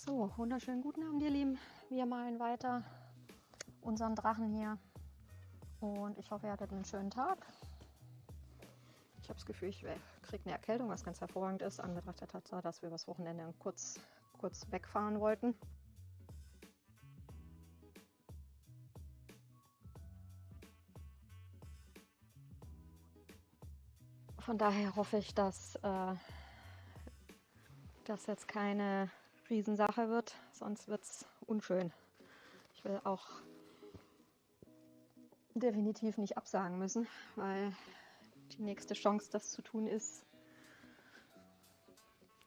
So, wunderschönen guten Abend, ihr Lieben. Wir malen weiter unseren Drachen hier. Und ich hoffe, ihr hattet einen schönen Tag. Ich habe das Gefühl, ich kriege eine Erkältung, was ganz hervorragend ist, an Betracht der Tatsache, dass wir übers Wochenende kurz wegfahren wollten. Von daher hoffe ich, dass das jetzt keine Riesensache wird, sonst wird es unschön. Ich will auch definitiv nicht absagen müssen, weil die nächste Chance, das zu tun, ist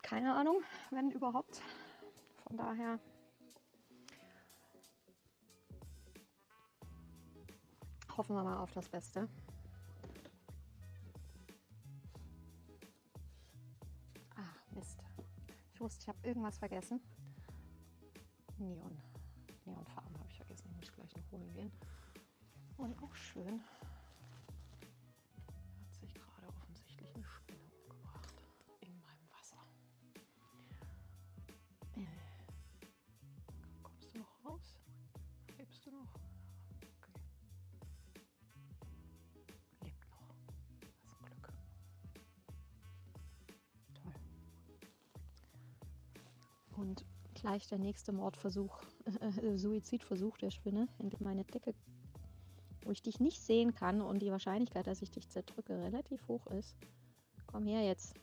keine Ahnung, wenn überhaupt. Von daher hoffen wir mal auf das Beste. Ah, Mist. Ich wusste, ich habe irgendwas vergessen. Neonfarben habe ich vergessen. Muss ich gleich noch holen gehen. Und auch schön. Hat sich gerade offensichtlich eine Spinne umgebracht in meinem Wasser. Kommst du noch raus? Lebst du noch? Okay. Lebt noch. Das ist ein Glück. Toll. Und gleich der nächste Mordversuch, Suizidversuch der Spinne, indem meine Decke, wo ich dich nicht sehen kann und die Wahrscheinlichkeit, dass ich dich zerdrücke, relativ hoch ist. Komm her jetzt.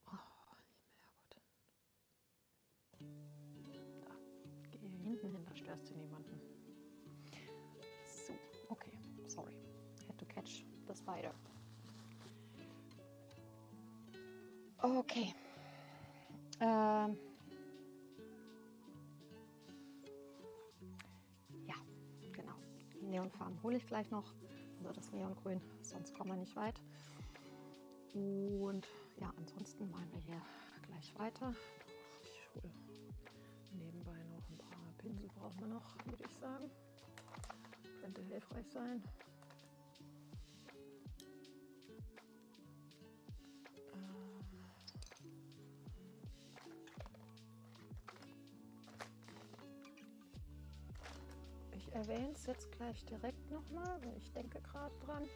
Oh, Herrgott. Da, geh hier hinten hin, da störst du niemanden. So, okay, sorry. Had to catch the spider. Okay. Ja, genau. Die Neonfarben hole ich gleich noch. Also das Neongrün, sonst kommen wir nicht weit. Und ja, ansonsten malen wir hier gleich weiter. Ich hole nebenbei noch ein paar Pinsel, brauchen wir noch, würde ich sagen. Könnte hilfreich sein. Ich erwähne es jetzt gleich direkt nochmal, weil ich denke gerade dran.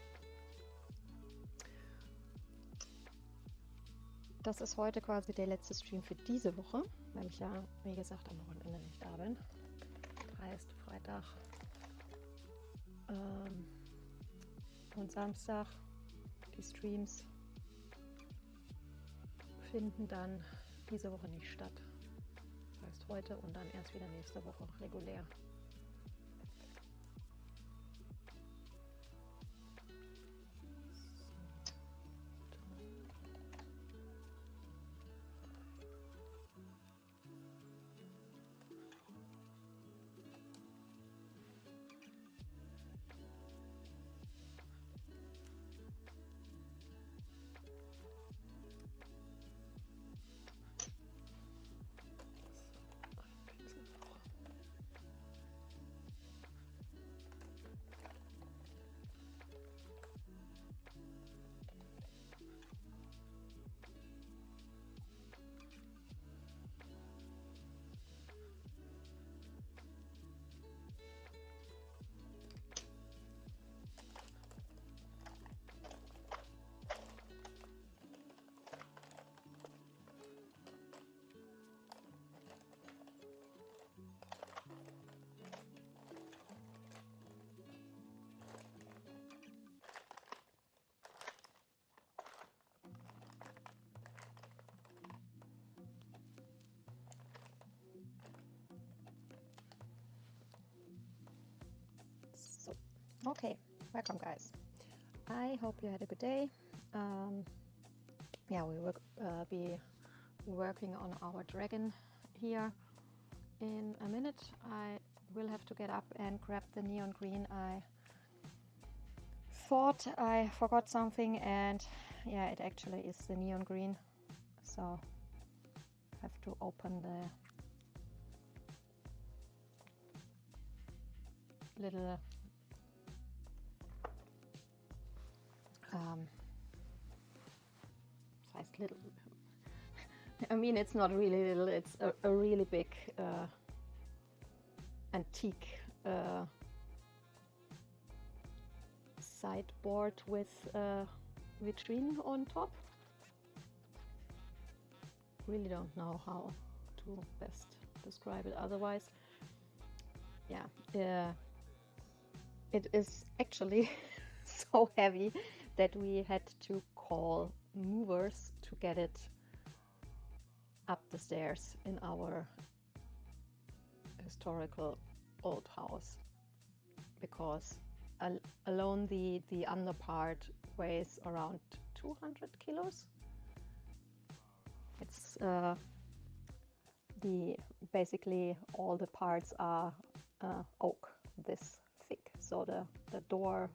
Das ist heute quasi der letzte Stream für diese Woche, weil ich ja, wie gesagt, am Wochenende nicht da bin. Heißt Freitag und Samstag. Die Streams finden dann diese Woche nicht statt. Heißt heute und dann erst wieder nächste Woche regulär. So, okay, welcome guys. I hope you had a good day. Yeah, we will be working on our dragon here in a minute. I will have to get up and grab the neon green. I thought I forgot something, and yeah, it actually is the neon green. So I have to open the little das heißt little, I mean, it's not really little, it's a really big antique sideboard with vitrine on top. Really don't know how to best describe it otherwise. Yeah, it is actually so heavy that we had to call movers to get it up the stairs in our historical old house, because alone the under part weighs around 200 kilos. It's basically all the parts are oak, this thick. So the door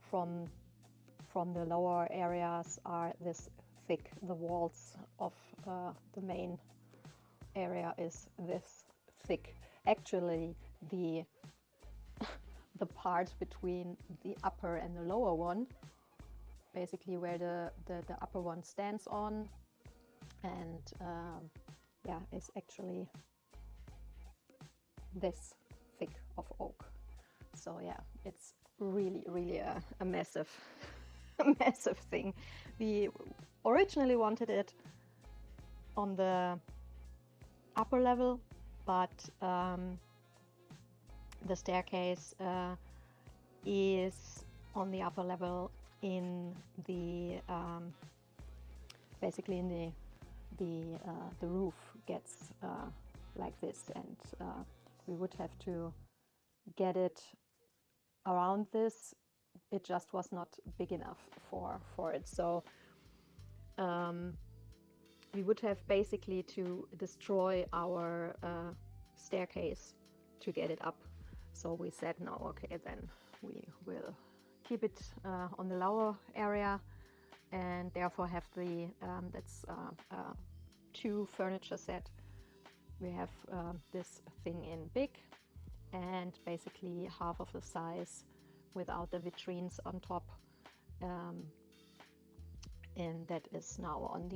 from the lower areas are this thick. The walls of the main area is this thick. Actually, the part between the upper and the lower one, basically where the upper one stands on, and yeah, is actually this thick of oak. So yeah, it's really a massive massive thing. We originally wanted it on the upper level, but the staircase is on the upper level in the basically in the roof gets like this, and we would have to get it around this. It just was not big enough for it. So we would have basically to destroy our staircase to get it up. So we said, no, okay, then we will keep it on the lower area, and therefore have the that's two furniture set. We have this thing in big, and basically half of the size without the vitrines on top, and that is now on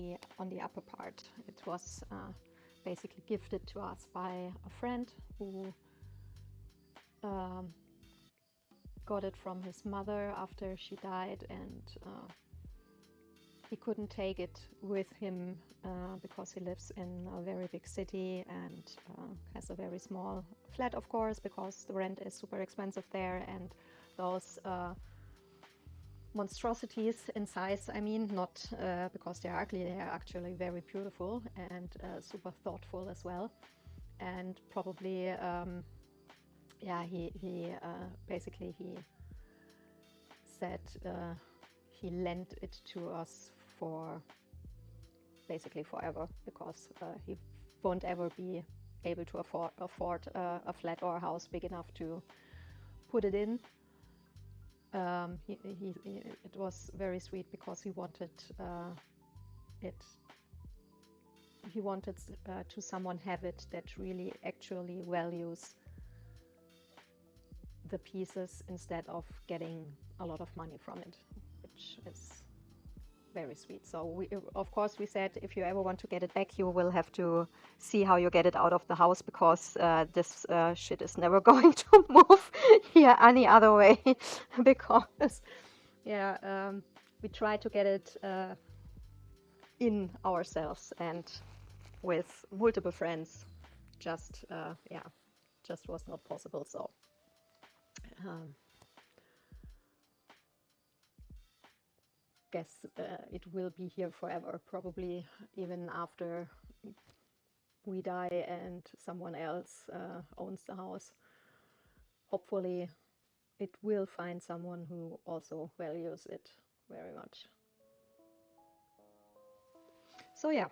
the upper part. It was basically gifted to us by a friend who got it from his mother after she died, and he couldn't take it with him because he lives in a very big city and has a very small flat, of course, because the rent is super expensive there, and those monstrosities in size, I mean, not because they're ugly, they are actually very beautiful and super thoughtful as well. And probably yeah, he basically he said he lent it to us for basically forever, because he won't ever be able to afford a flat or a house big enough to put it in. It was very sweet because he wanted he wanted to someone have it that really actually values the pieces instead of getting a lot of money from it, which is very sweet. So we, of course, we said, if you ever want to get it back, you will have to see how you get it out of the house, because this shit is never going to move here any other way. Because yeah, we try to get it in ourselves, and with multiple friends, just yeah, just was not possible. So guess it will be here forever, probably even after we die and someone else owns the house. Hopefully it will find someone who also values it very much. So yeah,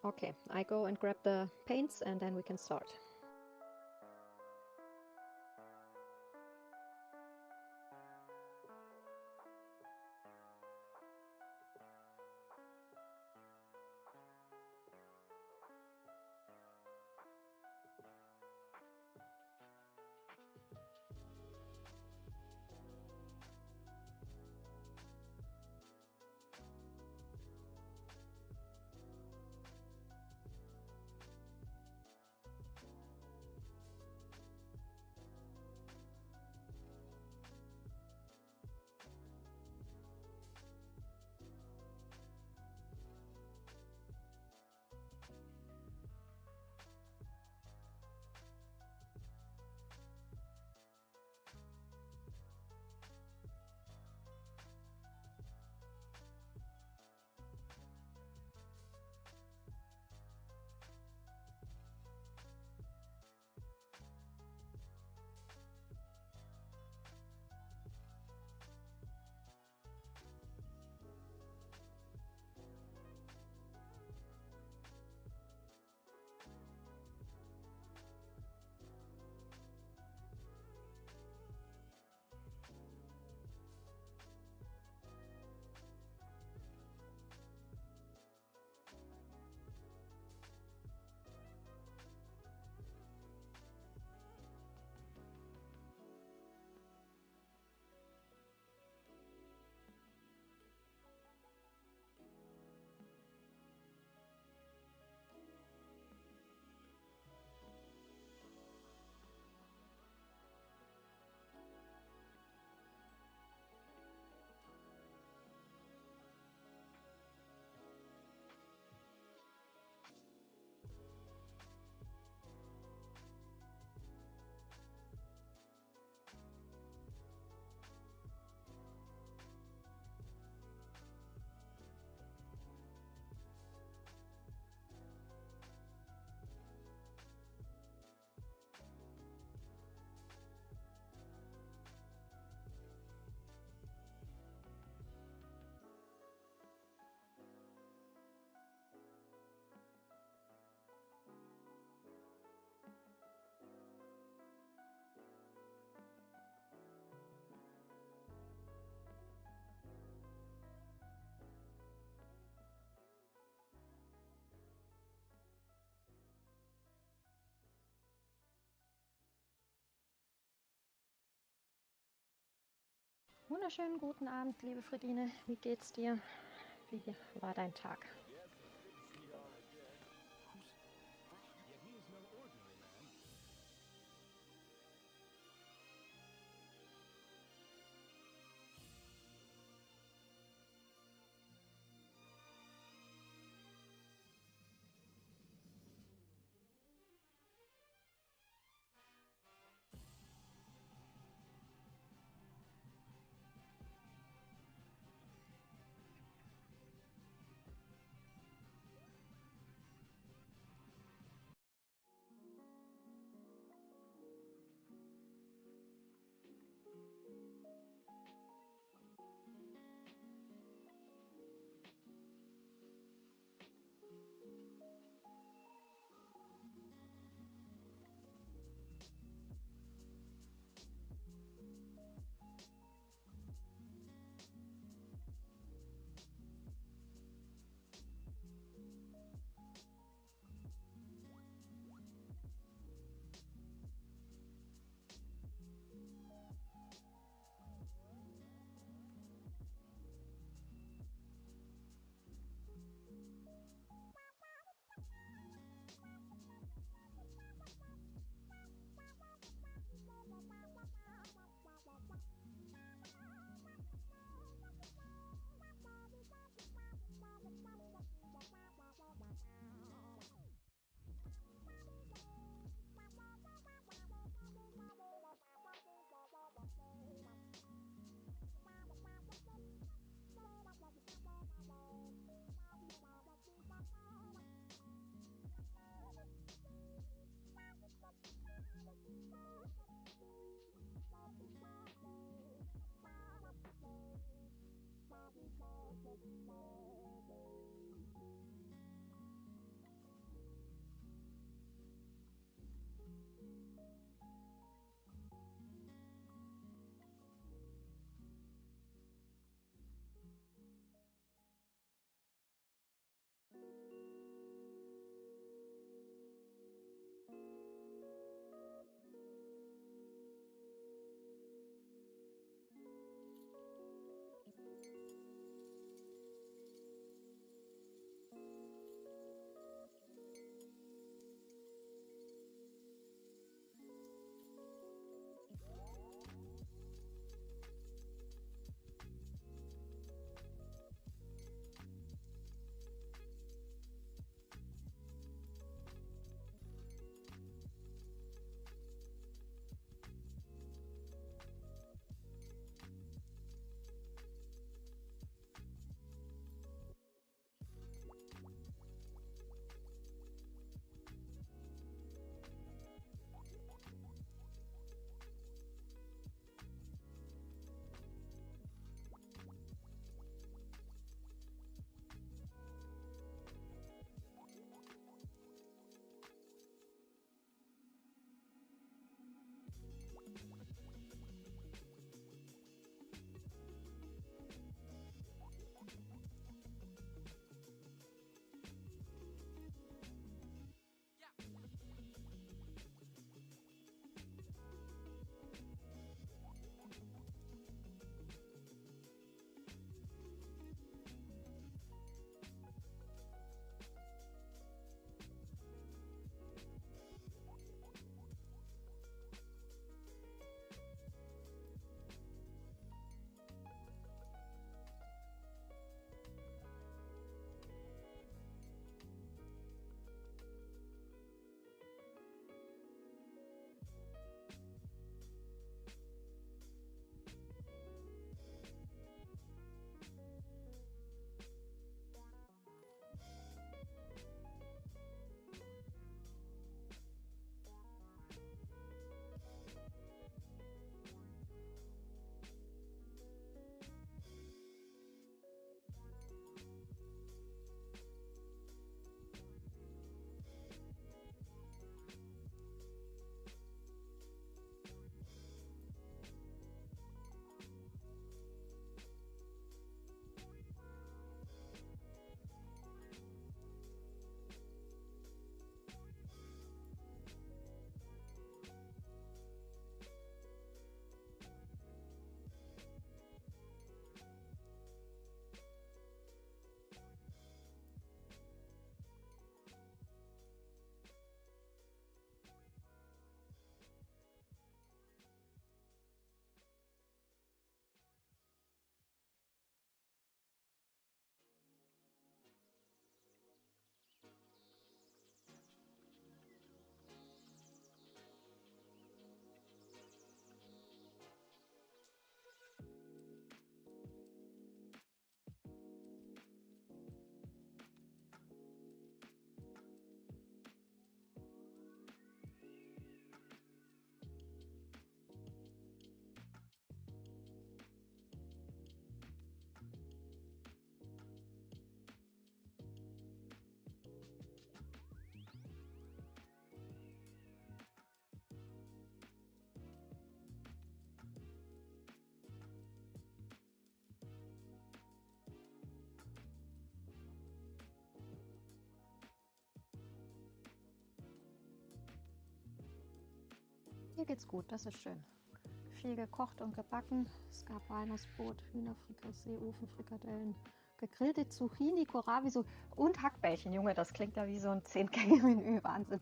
okay, I go and grab the paints and then we can start. Wunderschönen guten Abend, liebe Fredine. Wie geht's dir? Wie war dein Tag? mir geht's gut, das ist schön. Viel gekocht und gebacken. Es gab Walnussbrot, Hühnerfrikassee, Ofenfrikadellen, gegrillte Zucchini, Kohlrabi und Hackbällchen. Junge, das klingt ja wie so ein 10-Gänge-Menü, Wahnsinn.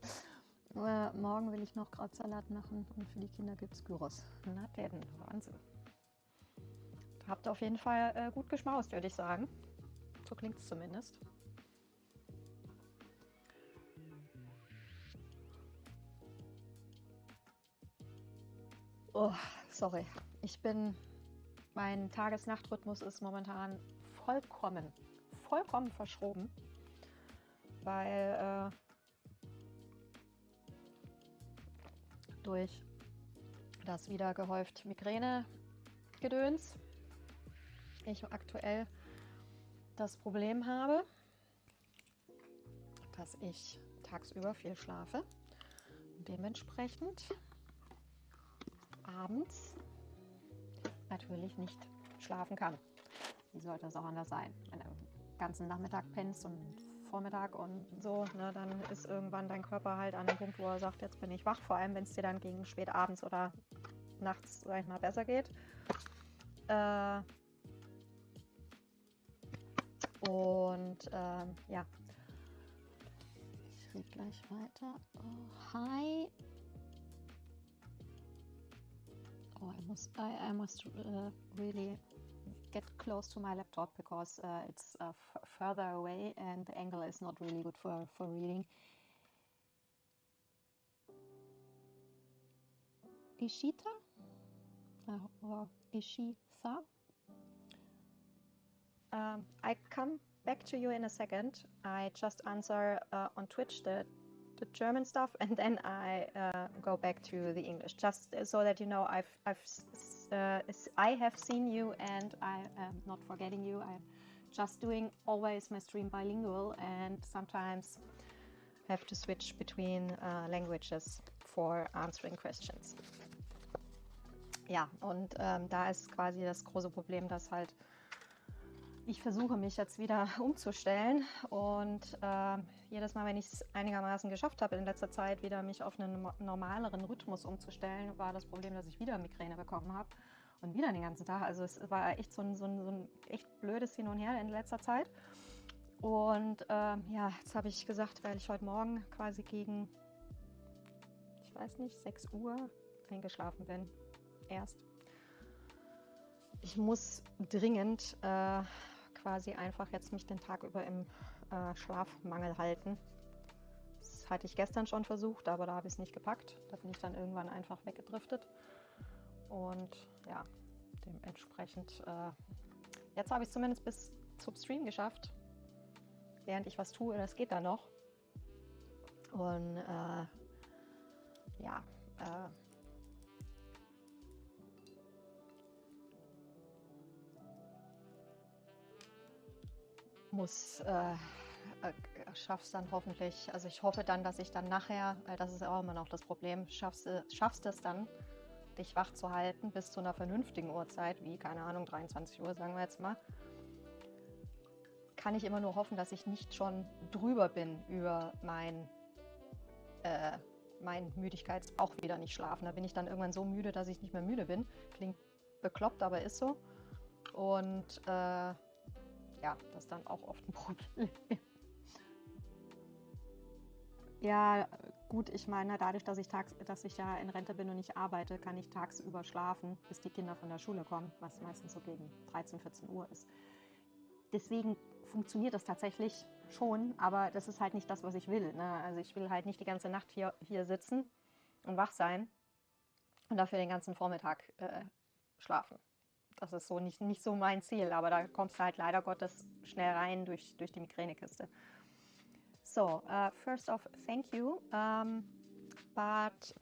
Morgen will ich noch Krautsalat machen und für die Kinder gibt es Gyros. Na denn, Wahnsinn. Habt auf jeden Fall gut geschmaust, würde ich sagen. So klingt es zumindest. Oh, sorry. Mein Tages-Nacht-Rhythmus ist momentan vollkommen verschoben, weil durch das wieder gehäuft Migräne-Gedöns ich aktuell das Problem habe, dass ich tagsüber viel schlafe und dementsprechend abends natürlich nicht schlafen kann. Wie sollte es auch anders sein? Wenn du den ganzen Nachmittag pennst und Vormittag und so, ne, dann ist irgendwann dein Körper halt an dem Punkt, wo er sagt, jetzt bin ich wach, vor allem wenn es dir dann gegen spät abends oder nachts, sag ich mal, besser geht. Ja, ich rede gleich weiter. Oh, hi. Oh, I must really get close to my laptop because it's further away and the angle is not really good for reading. Ishita or Ishitha. I come back to you in a second. I just answer on Twitch the German stuff, and then I go back to the English. Just so that you know, I have seen you, and I am not forgetting you. I'm just doing always my stream bilingual, and sometimes have to switch between languages for answering questions. Ja, und da ist quasi das große Problem, dass halt ich versuche mich jetzt wieder umzustellen und jedes Mal, wenn ich es einigermaßen geschafft habe, in letzter Zeit wieder mich auf einen normaleren Rhythmus umzustellen, war das Problem, dass ich wieder Migräne bekommen habe und wieder den ganzen Tag. Also es war echt so ein echt blödes Hin und Her in letzter Zeit. Und ja, jetzt habe ich gesagt, weil ich heute Morgen quasi gegen, ich weiß nicht, 6 Uhr eingeschlafen bin. Erst. Ich muss dringend quasi einfach jetzt mich den Tag über im Schlafmangel halten. Das hatte ich gestern schon versucht, aber da habe ich es nicht gepackt. Da bin ich dann irgendwann einfach weggedriftet. Und ja, dementsprechend, jetzt habe ich es zumindest bis zum Stream geschafft. Während ich was tue, das geht dann noch. Und ja, schaff's dann hoffentlich, also ich hoffe dann, dass ich dann nachher, weil das ist ja auch immer noch das Problem, schaffst es dann, dich wach zu halten bis zu einer vernünftigen Uhrzeit, wie, keine Ahnung, 23 Uhr, sagen wir jetzt mal, kann ich immer nur hoffen, dass ich nicht schon drüber bin über mein Müdigkeits auch wieder nicht schlafen. Da bin ich dann irgendwann so müde, dass ich nicht mehr müde bin. Klingt bekloppt, aber ist so. Und ja, das ist dann auch oft ein Problem. Ja, gut, ich meine, dadurch, dass ich ja in Rente bin und nicht arbeite, kann ich tagsüber schlafen, bis die Kinder von der Schule kommen, was meistens so gegen 13, 14 Uhr ist. Deswegen funktioniert das tatsächlich schon, aber das ist halt nicht das, was ich will. Ne? Also ich will halt nicht die ganze Nacht hier sitzen und wach sein und dafür den ganzen Vormittag schlafen. Das ist so nicht so mein Ziel, aber da kommst du halt leider Gottes schnell rein durch die Migränekiste. So, first off, thank you, but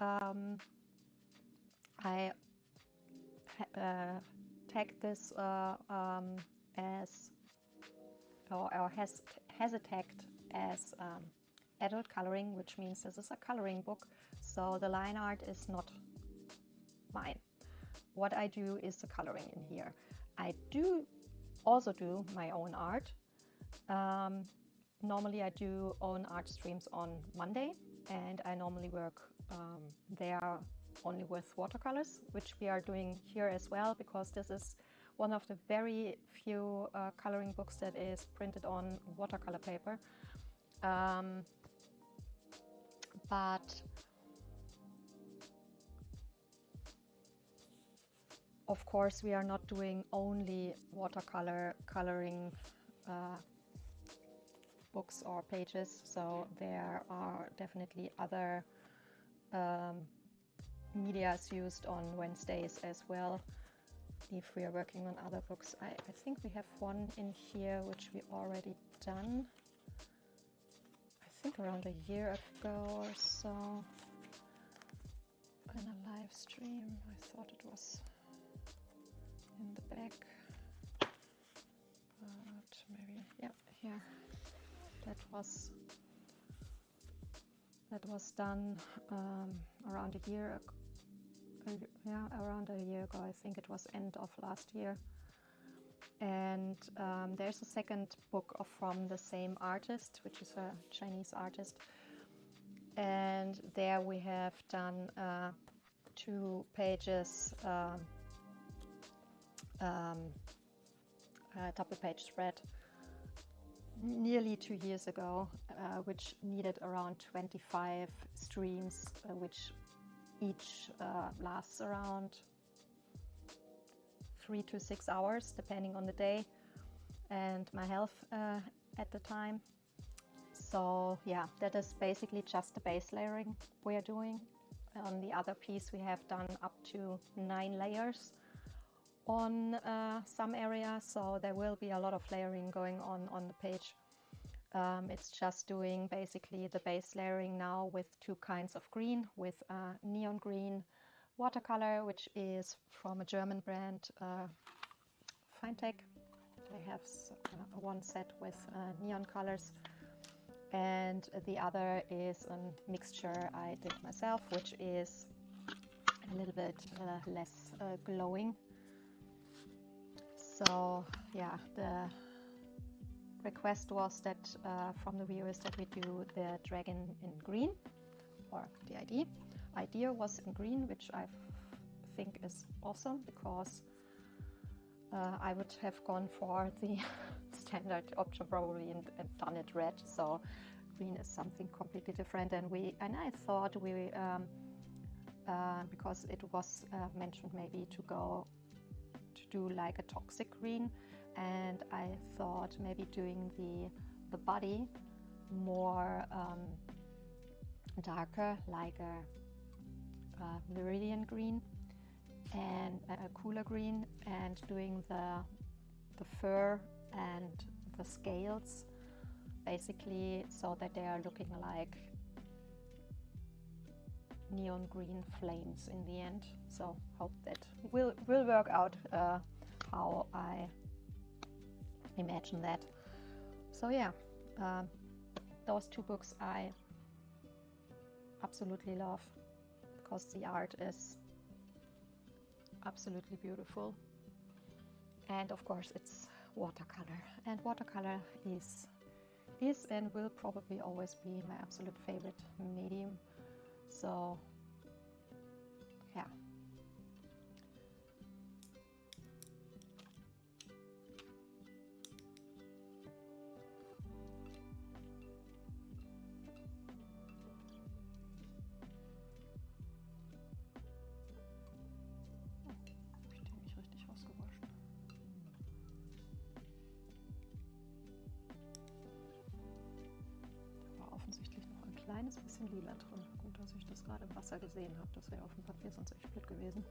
I tag this as, or has it tagged as adult coloring, which means this is a coloring book, so the line art is not mine. What I do is the coloring in here. I also do my own art. Normally I do own art streams on Monday, and I normally work there only with watercolors, which we are doing here as well, because this is one of the very few coloring books that is printed on watercolor paper. But of course we are not doing only watercolor coloring books or pages, so there are definitely other medias used on Wednesdays as well if we are working on other books. I think we have one in here which we already done, I think around a year ago or so, in a live stream. I thought it was in the back, but maybe, yeah, here. That was done around a year ago. Yeah, around a year ago. I think it was end of last year. And there's a second book from the same artist, which is a Chinese artist. And there we have done 2 pages, double page spread, nearly 2 years ago, which needed around 25 streams, which each lasts around 3 to 6 hours, depending on the day and my health at the time. So yeah, that is basically just the base layering we are doing. On the other piece we have done up to 9 layers on some areas, so there will be a lot of layering going on the page. It's just doing basically the base layering now with 2 kinds of green, with neon green watercolor, which is from a German brand, Fintech. They have one set with neon colors, and the other is a mixture I did myself, which is a little bit less glowing. So yeah, the request was that from the viewers that we do the dragon in green, or the idea was in green, which I think is awesome, because I would have gone for the standard option probably and done it red. So green is something completely different, and I thought we because it was mentioned maybe to do like a toxic green, and I thought maybe doing the body more darker, like a meridian green and a cooler green, and doing the fur and the scales basically so that they are looking like neon green flames in the end. So hope that will work out how I imagine that. So yeah, those 2 books I absolutely love, because the art is absolutely beautiful, and of course it's watercolor, and watercolor is and will probably always be my absolute favorite medium. So yeah. Offensichtlich noch ein kleines bisschen lila drin. Gut, dass ich das gerade im Wasser gesehen habe. Das wäre auf dem Papier sonst echt blöd gewesen.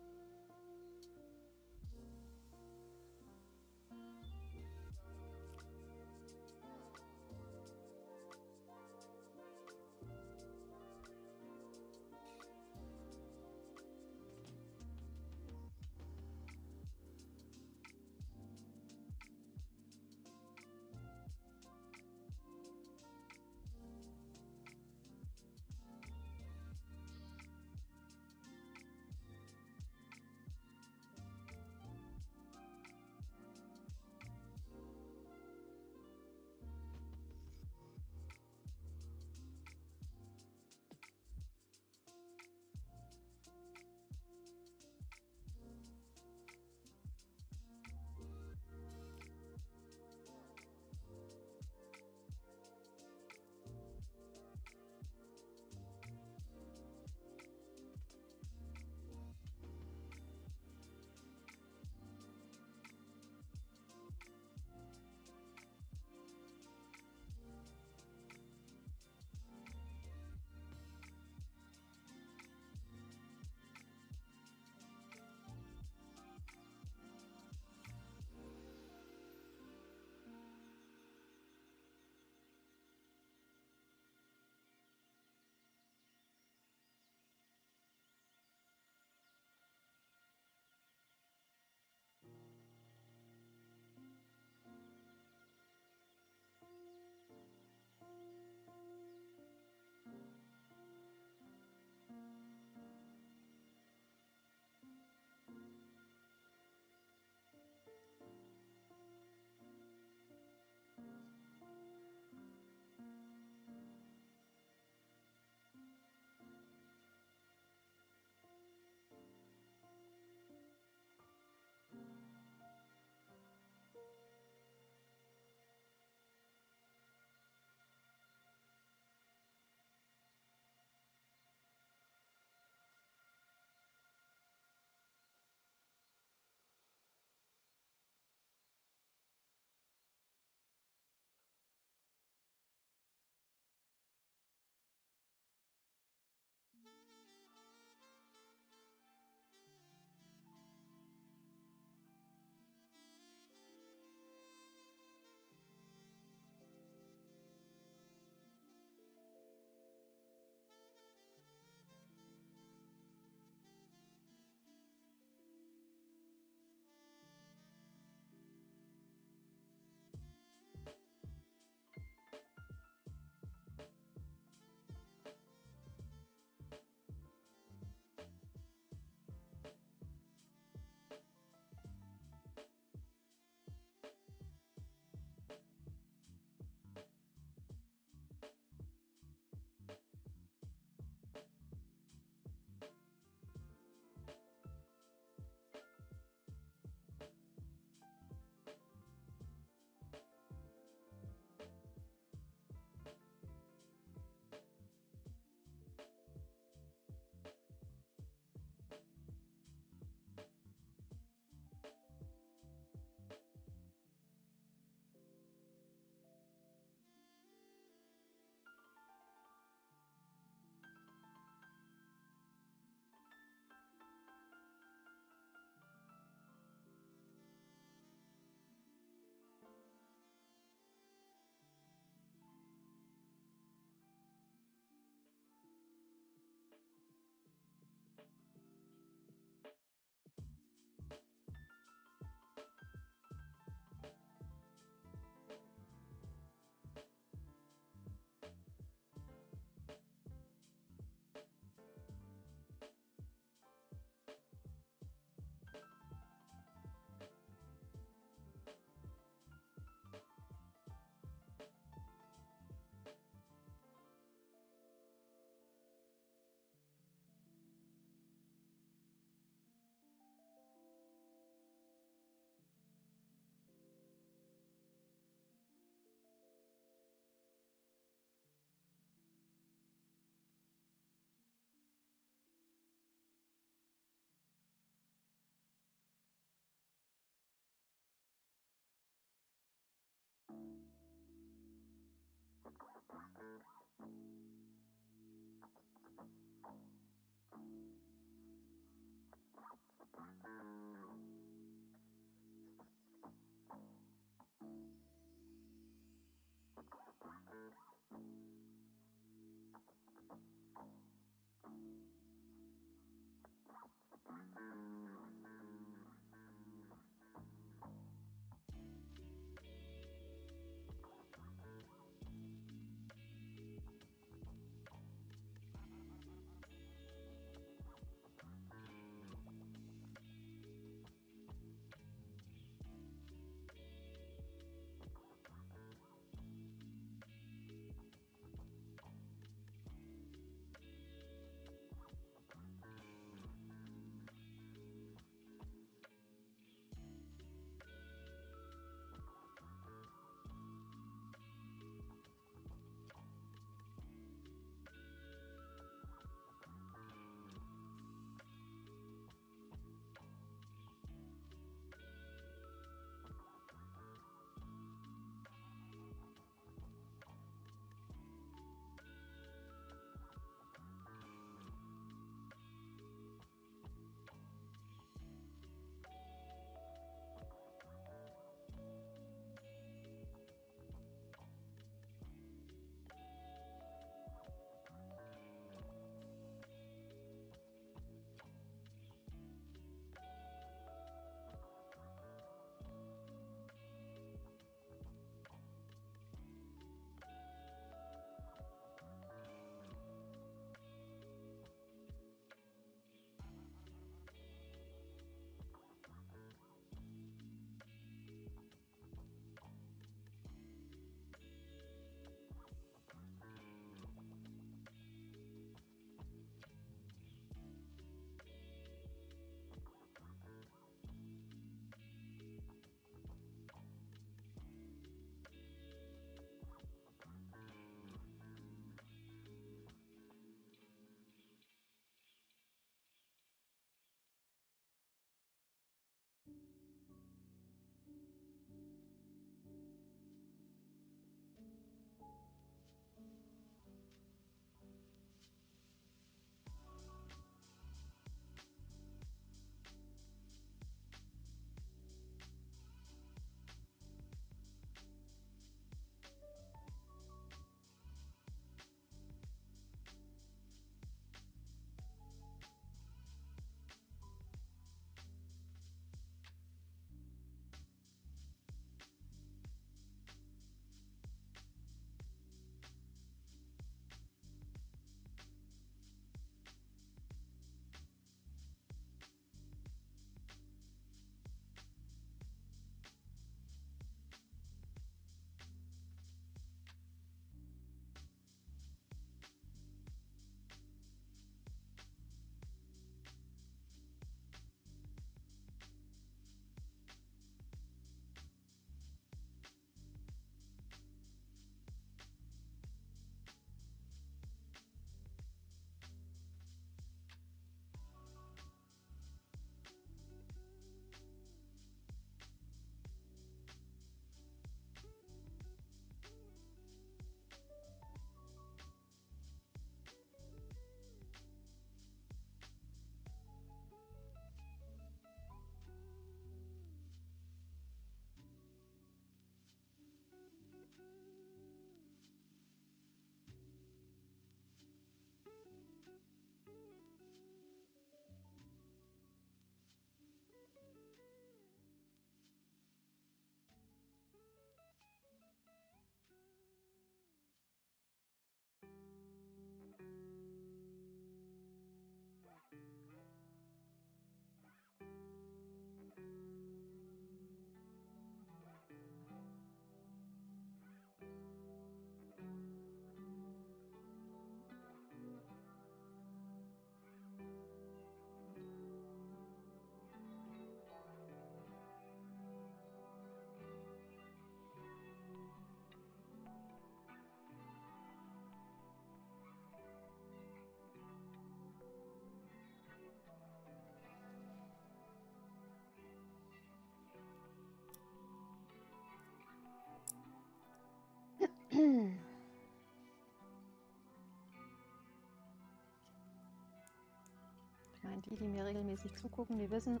die mir regelmäßig zugucken, die wissen,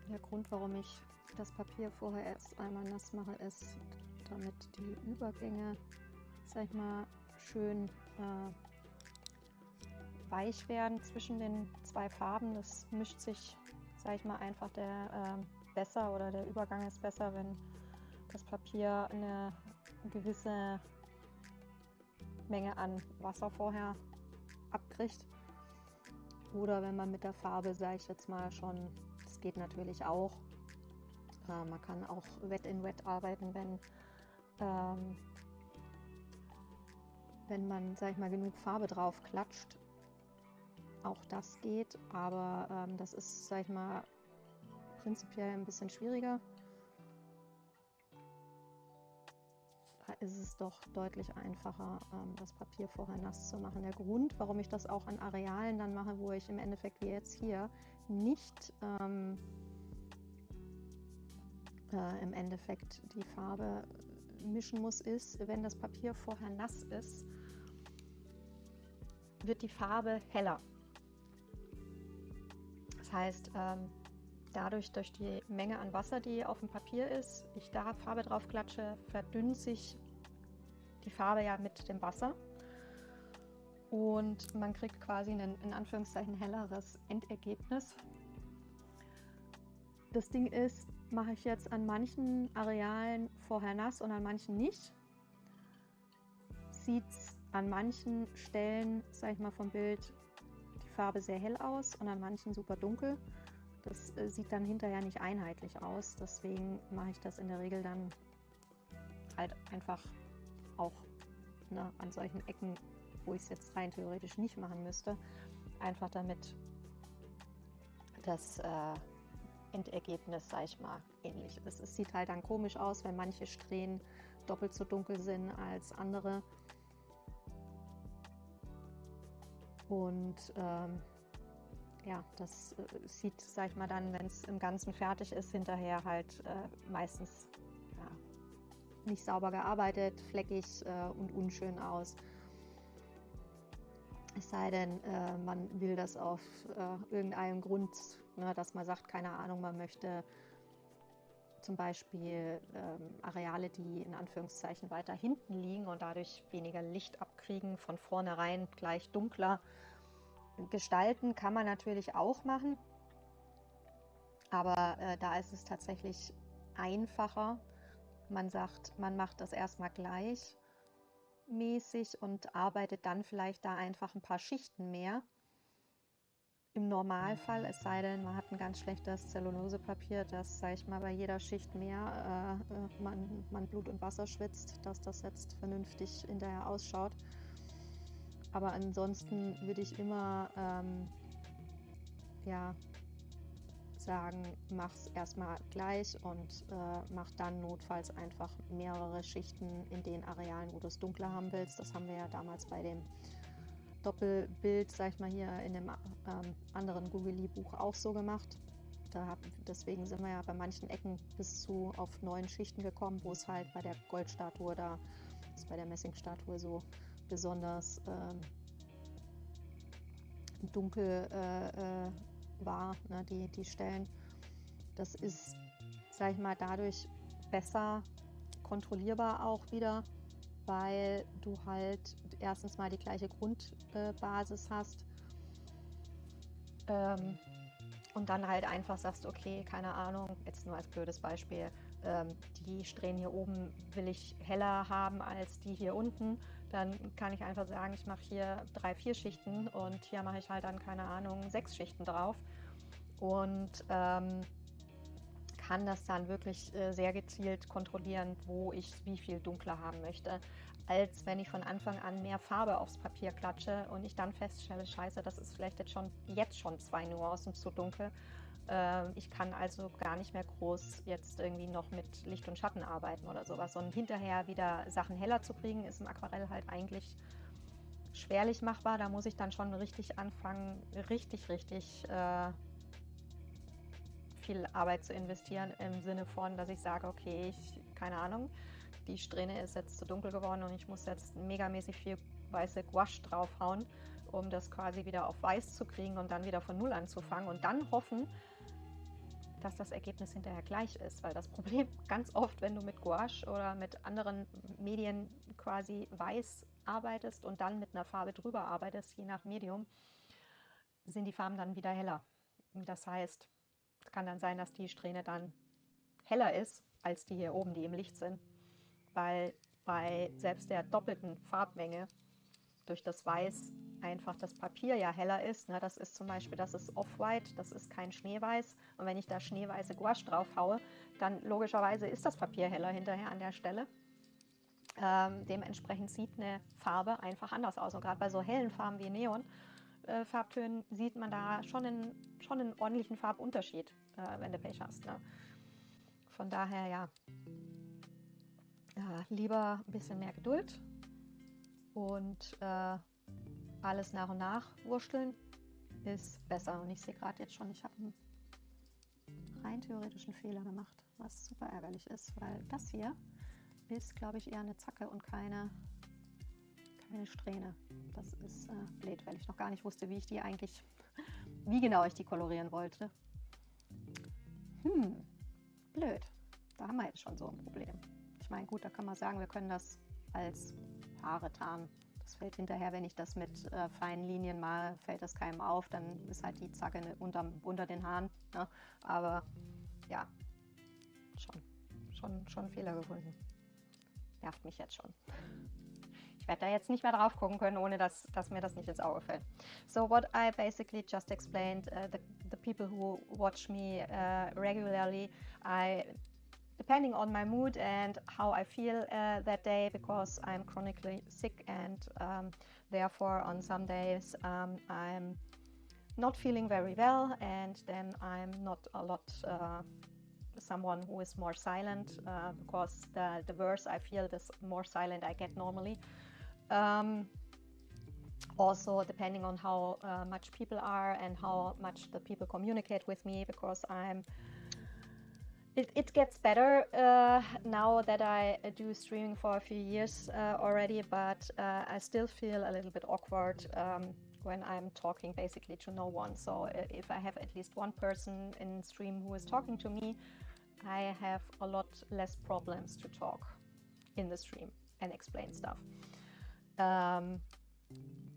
der Grund, warum ich das Papier vorher erst einmal nass mache, ist, damit die Übergänge, sag ich mal, schön weich werden zwischen den zwei Farben. Das mischt sich, sag ich mal, einfach besser, oder der Übergang ist besser, wenn das Papier eine gewisse Menge an Wasser vorher abkriegt. Oder wenn man mit der Farbe, sage ich jetzt mal, schon, das geht natürlich auch. Man kann auch Wet in Wet arbeiten, wenn man, sag ich mal, genug Farbe drauf klatscht. Auch das geht, aber das ist, sag ich mal, prinzipiell ein bisschen schwieriger. Da ist es doch deutlich einfacher, das Papier vorher nass zu machen. Der Grund, warum ich das auch an Arealen dann mache, wo ich im Endeffekt wie jetzt hier nicht im Endeffekt die Farbe mischen muss, ist, wenn das Papier vorher nass ist, wird die Farbe heller. Das heißt, durch die Menge an Wasser, die auf dem Papier ist, ich da Farbe drauf klatsche, verdünnt sich die Farbe ja mit dem Wasser und man kriegt quasi ein in Anführungszeichen helleres Endergebnis. Das Ding ist, mache ich jetzt an manchen Arealen vorher nass und an manchen nicht, sieht es an manchen Stellen, sage ich mal, vom Bild die Farbe sehr hell aus und an manchen super dunkel. Das sieht dann hinterher nicht einheitlich aus, deswegen mache ich das in der Regel dann halt einfach auch, ne, an solchen Ecken, wo ich es jetzt rein theoretisch nicht machen müsste, einfach damit das Endergebnis, sag ich mal, ähnlich ist. Es sieht halt dann komisch aus, wenn manche Strähnen doppelt so dunkel sind als andere. Und ja, das sieht, sag ich mal, dann, wenn es im Ganzen fertig ist, hinterher halt meistens ja, nicht sauber gearbeitet, fleckig und unschön aus. Es sei denn, man will das auf irgendeinem Grund, ne, dass man sagt, keine Ahnung, man möchte zum Beispiel Areale, die in Anführungszeichen weiter hinten liegen und dadurch weniger Licht abkriegen, von vornherein gleich dunkler gestalten, kann man natürlich auch machen. Aber da ist es tatsächlich einfacher. Man sagt, man macht das erstmal gleichmäßig und arbeitet dann vielleicht da einfach ein paar Schichten mehr. Im Normalfall, es sei denn, man hat ein ganz schlechtes Zellulosepapier, das, sage ich mal, bei jeder Schicht mehr man Blut und Wasser schwitzt, dass das jetzt vernünftig hinterher ausschaut. Aber ansonsten würde ich immer ja, sagen, mach's erstmal gleich und mach dann notfalls einfach mehrere Schichten in den Arealen, wo du es dunkler haben willst. Das haben wir ja damals bei dem Doppelbild, sag ich mal, hier in dem anderen Gugeli-Buch auch so gemacht. Deswegen sind wir ja bei manchen Ecken bis zu auf 9 Schichten gekommen, wo es halt bei der Goldstatue da, bei der Messingstatue so besonders dunkel war, ne, die Stellen. Das ist, sag ich mal, dadurch besser kontrollierbar auch wieder, weil du halt erstens mal die gleiche Grundbasis hast und dann halt einfach sagst, okay, keine Ahnung, jetzt nur als blödes Beispiel, die Strähnen hier oben will ich heller haben als die hier unten, dann kann ich einfach sagen, ich mache hier 3, 4 Schichten und hier mache ich halt dann, keine Ahnung, 6 Schichten drauf und kann das dann wirklich sehr gezielt kontrollieren, wo ich wie viel dunkler haben möchte, als wenn ich von Anfang an mehr Farbe aufs Papier klatsche und ich dann feststelle, scheiße, das ist vielleicht jetzt schon 2 Nuancen zu dunkel. Ich kann also gar nicht mehr groß jetzt irgendwie noch mit Licht und Schatten arbeiten oder sowas. Und hinterher wieder Sachen heller zu kriegen, ist im Aquarell halt eigentlich schwerlich machbar. Da muss ich dann schon richtig anfangen, richtig viel Arbeit zu investieren, im Sinne von, dass ich sage, okay, keine Ahnung, die Strähne ist jetzt zu dunkel geworden und ich muss jetzt megamäßig viel weiße Gouache draufhauen, um das quasi wieder auf weiß zu kriegen und dann wieder von Null anzufangen und dann hoffen, dass das Ergebnis hinterher gleich ist, weil das Problem ganz oft, wenn du mit Gouache oder mit anderen Medien quasi weiß arbeitest und dann mit einer Farbe drüber arbeitest, je nach Medium, sind die Farben dann wieder heller. Das heißt, es kann dann sein, dass die Strähne dann heller ist als die hier oben, die im Licht sind, weil bei selbst der doppelten Farbmenge durch das Weiß einfach das Papier ja heller ist. Ne? Das ist zum Beispiel, das ist Off-White, das ist kein Schneeweiß. Und wenn ich da schneeweiße Gouache drauf haue, dann logischerweise ist das Papier heller hinterher an der Stelle. Dementsprechend sieht eine Farbe einfach anders aus. Und gerade bei so hellen Farben wie Neon, Farbtönen sieht man da schon einen ordentlichen Farbunterschied, wenn du Pech hast. Ne? Von daher ja, lieber ein bisschen mehr Geduld und alles nach und nach wursteln ist besser. Und ich sehe gerade jetzt schon, ich habe einen rein theoretischen Fehler gemacht, was super ärgerlich ist, weil das hier ist, glaube ich, eher eine Zacke und keine Strähne. Das ist blöd, weil ich noch gar nicht wusste, wie genau ich die kolorieren wollte. Blöd. Da haben wir jetzt schon so ein Problem. Ich meine, gut, da kann man sagen, wir können das als Haare tarnen. Das fällt hinterher, wenn ich das mit feinen Linien male, fällt das keinem auf, dann ist halt die Zacke unter den Haaren. Ne? Aber ja, schon Fehler gefunden. Nervt mich jetzt schon. Ich werde da jetzt nicht mehr drauf gucken können, ohne dass mir das nicht ins Auge fällt. So what I basically just explained, the people who watch me regularly, depending on my mood and how I feel that day, because I'm chronically sick and therefore on some days I'm not feeling very well, and then I'm not a lot someone who is more silent, because the worse I feel, the more silent I get normally. Also depending on how much people are and how much the people communicate with me, because it gets better now that I do streaming for a few years already, but I still feel a little bit awkward when I'm talking basically to no one. So if I have at least one person in stream who is talking to me, I have a lot less problems to talk in the stream and explain stuff.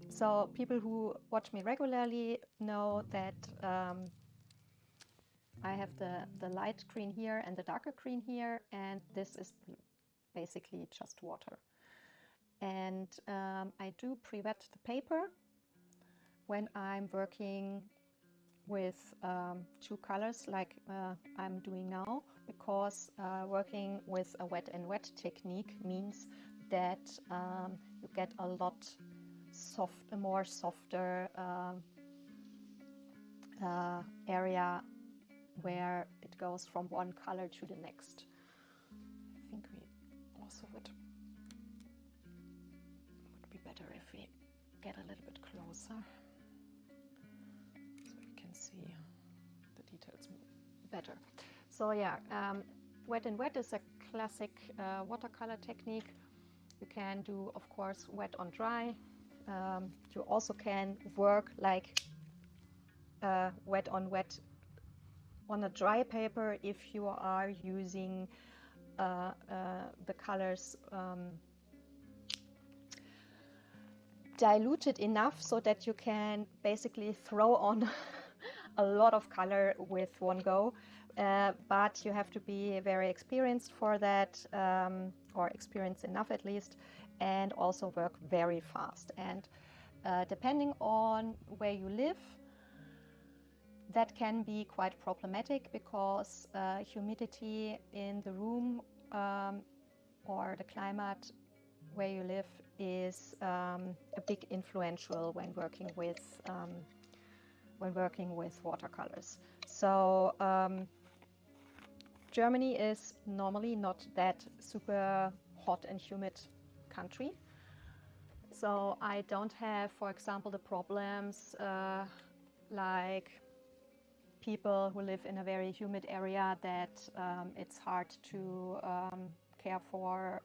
So people who watch me regularly know that I have the light green here and the darker green here, and this is basically just water. And I do pre-wet the paper when I'm working with two colors like I'm doing now, because working with a wet and wet technique means that you get a lot more softer area where it goes from one color to the next. I think we also would be better if we get a little bit closer so we can see the details better. So yeah, wet and wet is a classic watercolor technique. You can do, of course, wet on dry. You also can work like wet on wet on a dry paper if you are using the colors diluted enough so that you can basically throw on a lot of color with one go. But you have to be very experienced for that, or experienced enough at least, and also work very fast. And depending on where you live, that can be quite problematic, because humidity in the room or the climate where you live is a big influential when working with watercolors. So Germany is normally not that super hot and humid country. So I don't have, for example, the problems like people who live in a very humid area, that it's hard to care for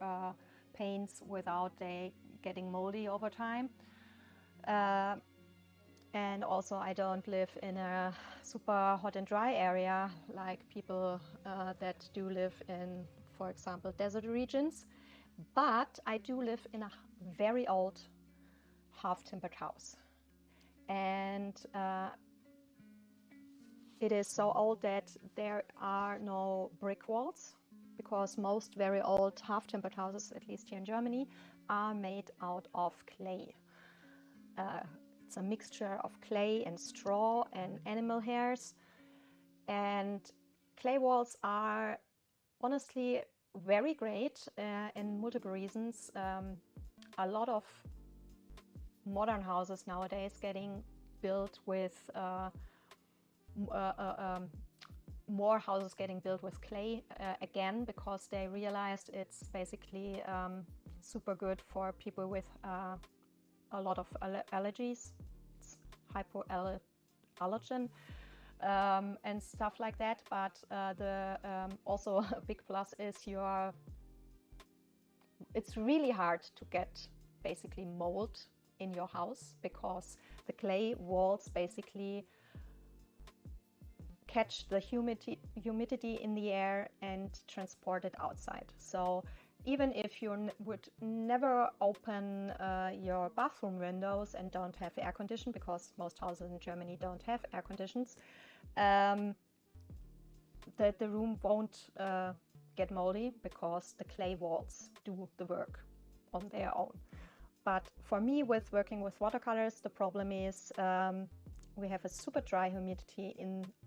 paints without they getting moldy over time. And also I don't live in a super hot and dry area like people that do live in, for example, desert regions. But I do live in a very old half-timbered house. And it is so old that there are no brick walls, because most very old half-timbered houses, at least here in Germany, are made out of clay. It's a mixture of clay and straw and animal hairs. And clay walls are honestly very great in multiple reasons. A lot of modern houses nowadays getting built with more houses getting built with clay again, because they realized it's basically super good for people with a lot of allergies. It's hypoallergen and stuff like that. But the also a big plus is it's really hard to get basically mold in your house, because the clay walls basically catch the humidity in the air and transport it outside. So even if you would never open your bathroom windows and don't have air conditioning, because most houses in Germany don't have air conditions, the room won't get moldy, because the clay walls do the work on their own. But for me, with working with watercolors, the problem is we have a super dry humidity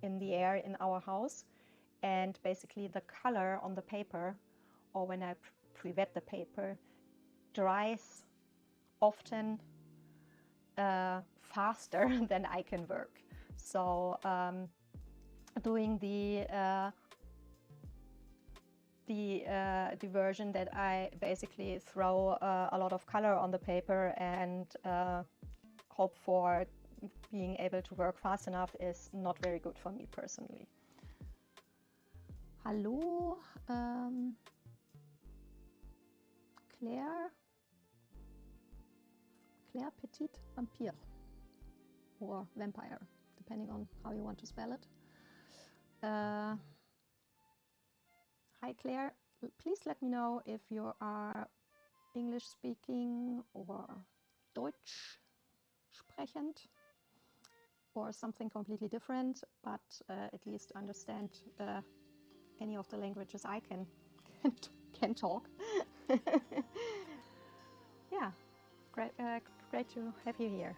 in the air in our house, and basically the color on the paper, or when I pre-wet the paper, dries often faster than I can work. So doing the version that I basically throw a lot of color on the paper and hope for being able to work fast enough is not very good for me personally. Hallo, Claire Petit Vampire, or Vampire, depending on how you want to spell it. Hi Claire, please let me know if you are English speaking or Deutsch sprechend, or something completely different, but at least understand any of the languages I can talk. Yeah, great to have you here.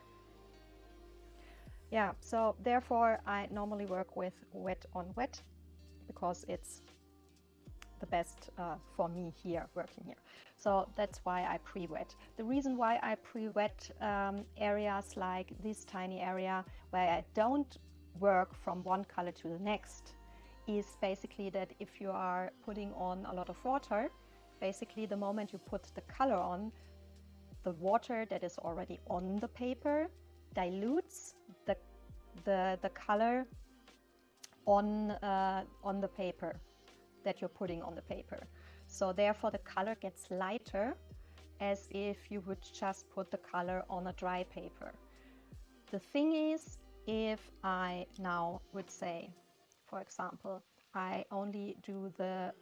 Yeah, so therefore I normally work with wet on wet, because it's the best for me here, working here. So that's why I pre-wet. The reason why I pre-wet areas like this tiny area where I don't work from one color to the next is basically that if you are putting on a lot of water, basically the moment you put the color on, the water that is already on the paper dilutes the color on the paper that you're putting on the paper. So therefore the color gets lighter, as if you would just put the color on a dry paper. The thing is, if I now would say, for example, I only do the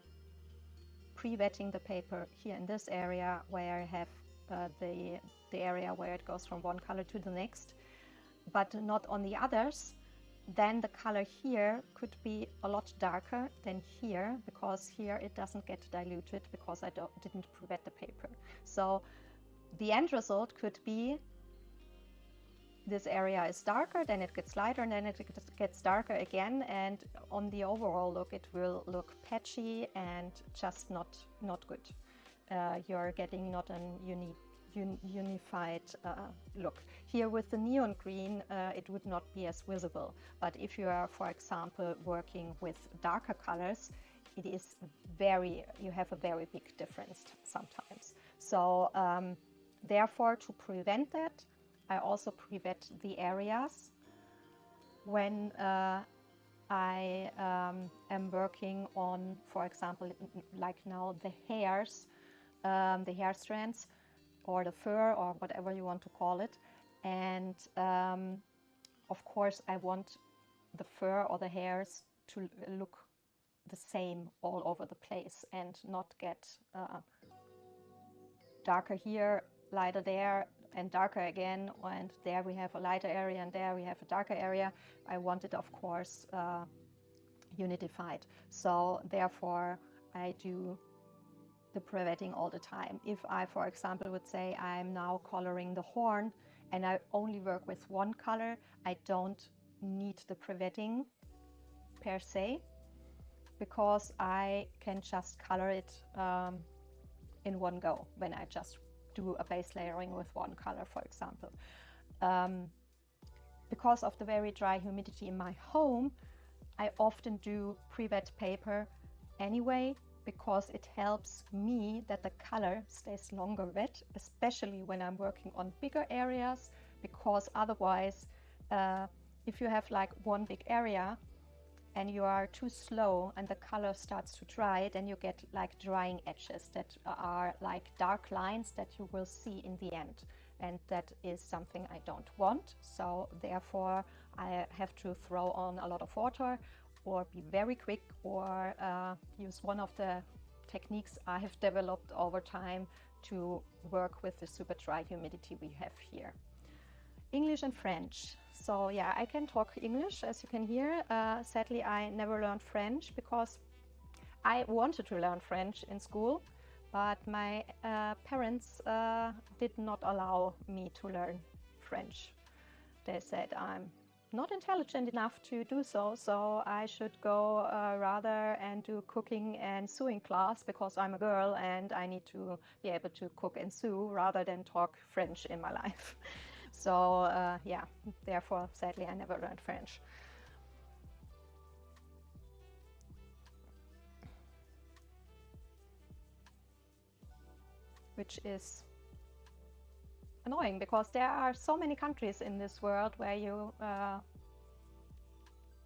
pre-wetting the paper here in this area where I have the area where it goes from one color to the next, but not on the others, then the color here could be a lot darker than here, because here it doesn't get diluted because I didn't pre-wet the paper. So the end result could be this area is darker, then it gets lighter, and then it gets darker again, and on the overall look it will look patchy and just not good. You're getting not an unified look. Here with the neon green it would not be as visible, but if you are, for example, working with darker colors, it is you have a very big difference sometimes. So therefore, to prevent that, I also pre-wet the areas when I am working on, for example, like now the hairs, the hair strands, or the fur, or whatever you want to call it. And of course, I want the fur or the hairs to look the same all over the place and not get darker here, lighter there, and darker again, and there we have a lighter area and there we have a darker area. I want it, of course, unified. So therefore I do the pre-wetting all the time. If I, for example, would say I'm now coloring the horn and I only work with one color, I don't need the pre-wetting per se, because I can just color it in one go when I just do a base layering with one color, for example. Because of the very dry humidity in my home, I often do pre-wet paper anyway, because it helps me that the color stays longer wet, especially when I'm working on bigger areas, because otherwise, if you have like one big area and you are too slow and the color starts to dry, then you get like drying edges that are like dark lines that you will see in the end. And that is something I don't want. So therefore I have to throw on a lot of water, or be very quick, or use one of the techniques I have developed over time to work with the super dry humidity we have here. English and French. So yeah, I can talk English, as you can hear. Sadly, I never learned French because I wanted to learn French in school, but my parents did not allow me to learn French. They said I'm not intelligent enough to do so, so I should go rather and do cooking and sewing class, because I'm a girl and I need to be able to cook and sew rather than talk French in my life. So yeah, therefore, sadly, I never learned French. Which is annoying, because there are so many countries in this world where you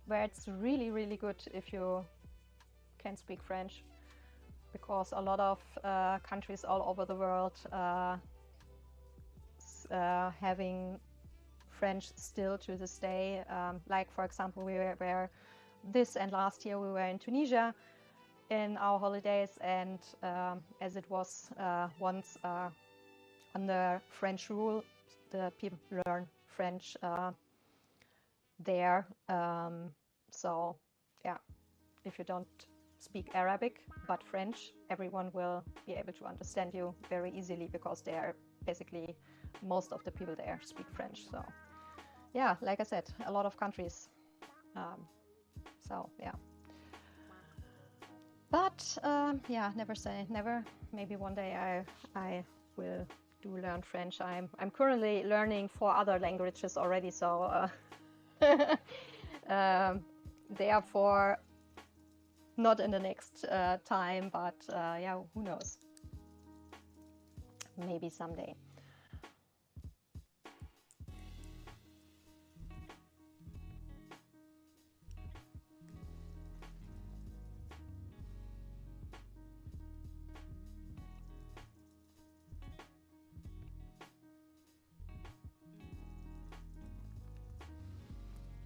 where it's really, really good if you can speak French, because a lot of countries all over the world having French still to this day. Like, for example, we were this and last year we were in Tunisia in our holidays, and as it was once under French rule, the people learn French there. So yeah, if you don't speak Arabic but French, everyone will be able to understand you very easily, because they are basically, most of the people there speak French. So yeah, like I said, a lot of countries. So yeah, but yeah, never say never. Maybe one day I will do learn French. I'm currently learning 4 other languages already, so therefore not in the next time, but yeah, who knows, maybe someday.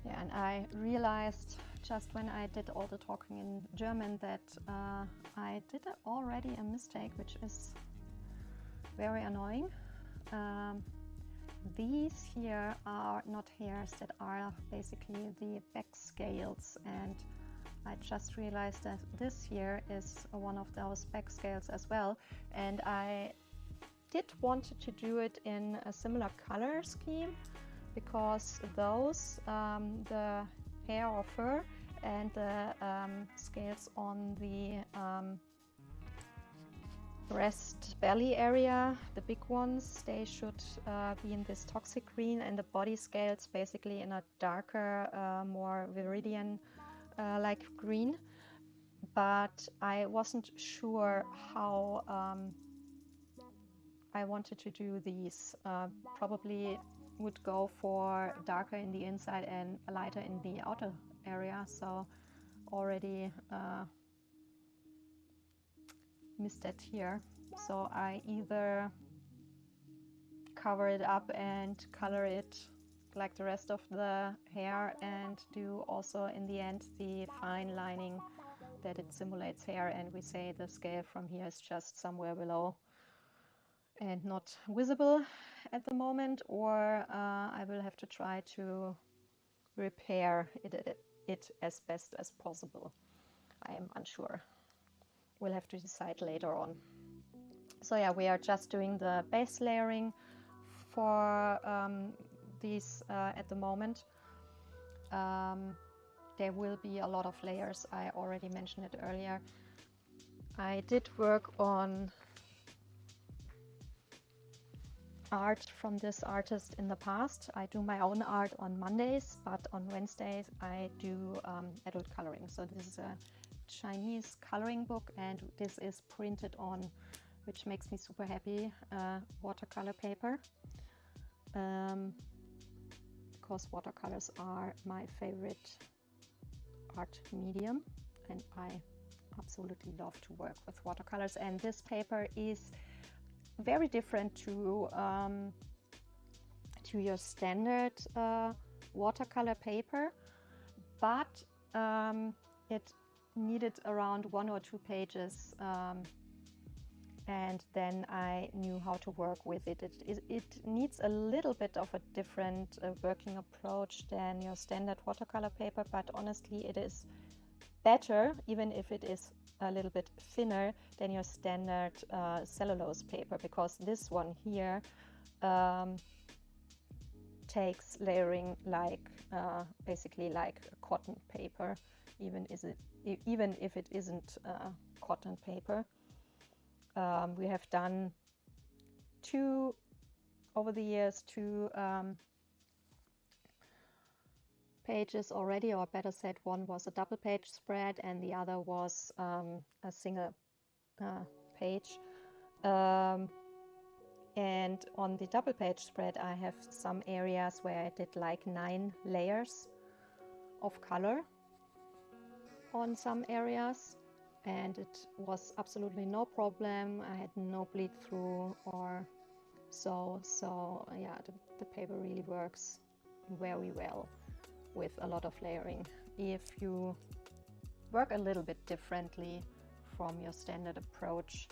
Yeah, and I realized just when I did all the talking in German that I did already a mistake, which is very annoying. These here are not hairs, that are basically the back scales, and I just realized that this here is one of those back scales as well, and I did want to do it in a similar color scheme, because those, the hair or fur and the scales on the breast belly area, the big ones, they should be in this toxic green, and the body scales basically in a darker, more viridian like green. But I wasn't sure how I wanted to do these. Probably would go for darker in the inside and lighter in the outer area, so already missed it here. So I either cover it up and color it like the rest of the hair and do also in the end the fine lining that it simulates hair, and we say the scale from here is just somewhere below and not visible at the moment, or I will have to try to repair it as best as possible. I am unsure. We'll have to decide later on. So yeah, we are just doing the base layering for these at the moment. There will be a lot of layers. I already mentioned it earlier. I did work on art from this artist in the past. I do my own art on Mondays, but on Wednesdays I do adult coloring. So this is a Chinese coloring book, and this is printed on, which makes me super happy, watercolor paper, because watercolors are my favorite art medium, and I absolutely love to work with watercolors. And this paper is very different to your standard watercolor paper, but it needed around 1 or 2 pages, and then I knew how to work with it. It needs a little bit of a different working approach than your standard watercolor paper, but honestly it is better, even if it is a little bit thinner than your standard cellulose paper, because this one here takes layering like basically like cotton paper, even if it isn't cotton paper. We have done over the years two pages already, or better said, one was a double page spread and the other was a single page. And on the double page spread I have some areas where I did like 9 layers of color on some areas, and it was absolutely no problem. I had no bleed through or so yeah, the paper really works very well with a lot of layering. If you work a little bit differently from your standard approach,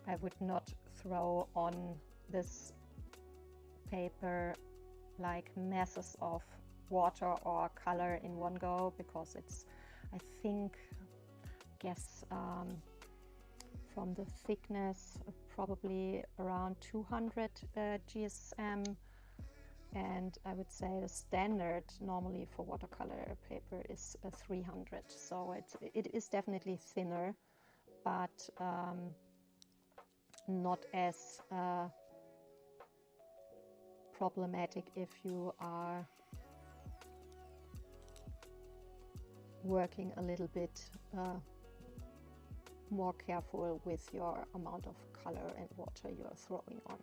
I would not throw on this paper like masses of water or color in one go, because it's, I guess from the thickness probably around 200 GSM, and I would say the standard normally for watercolor paper is 300, so it is definitely thinner, but not as problematic if you are working a little bit more careful with your amount of color and water you are throwing on.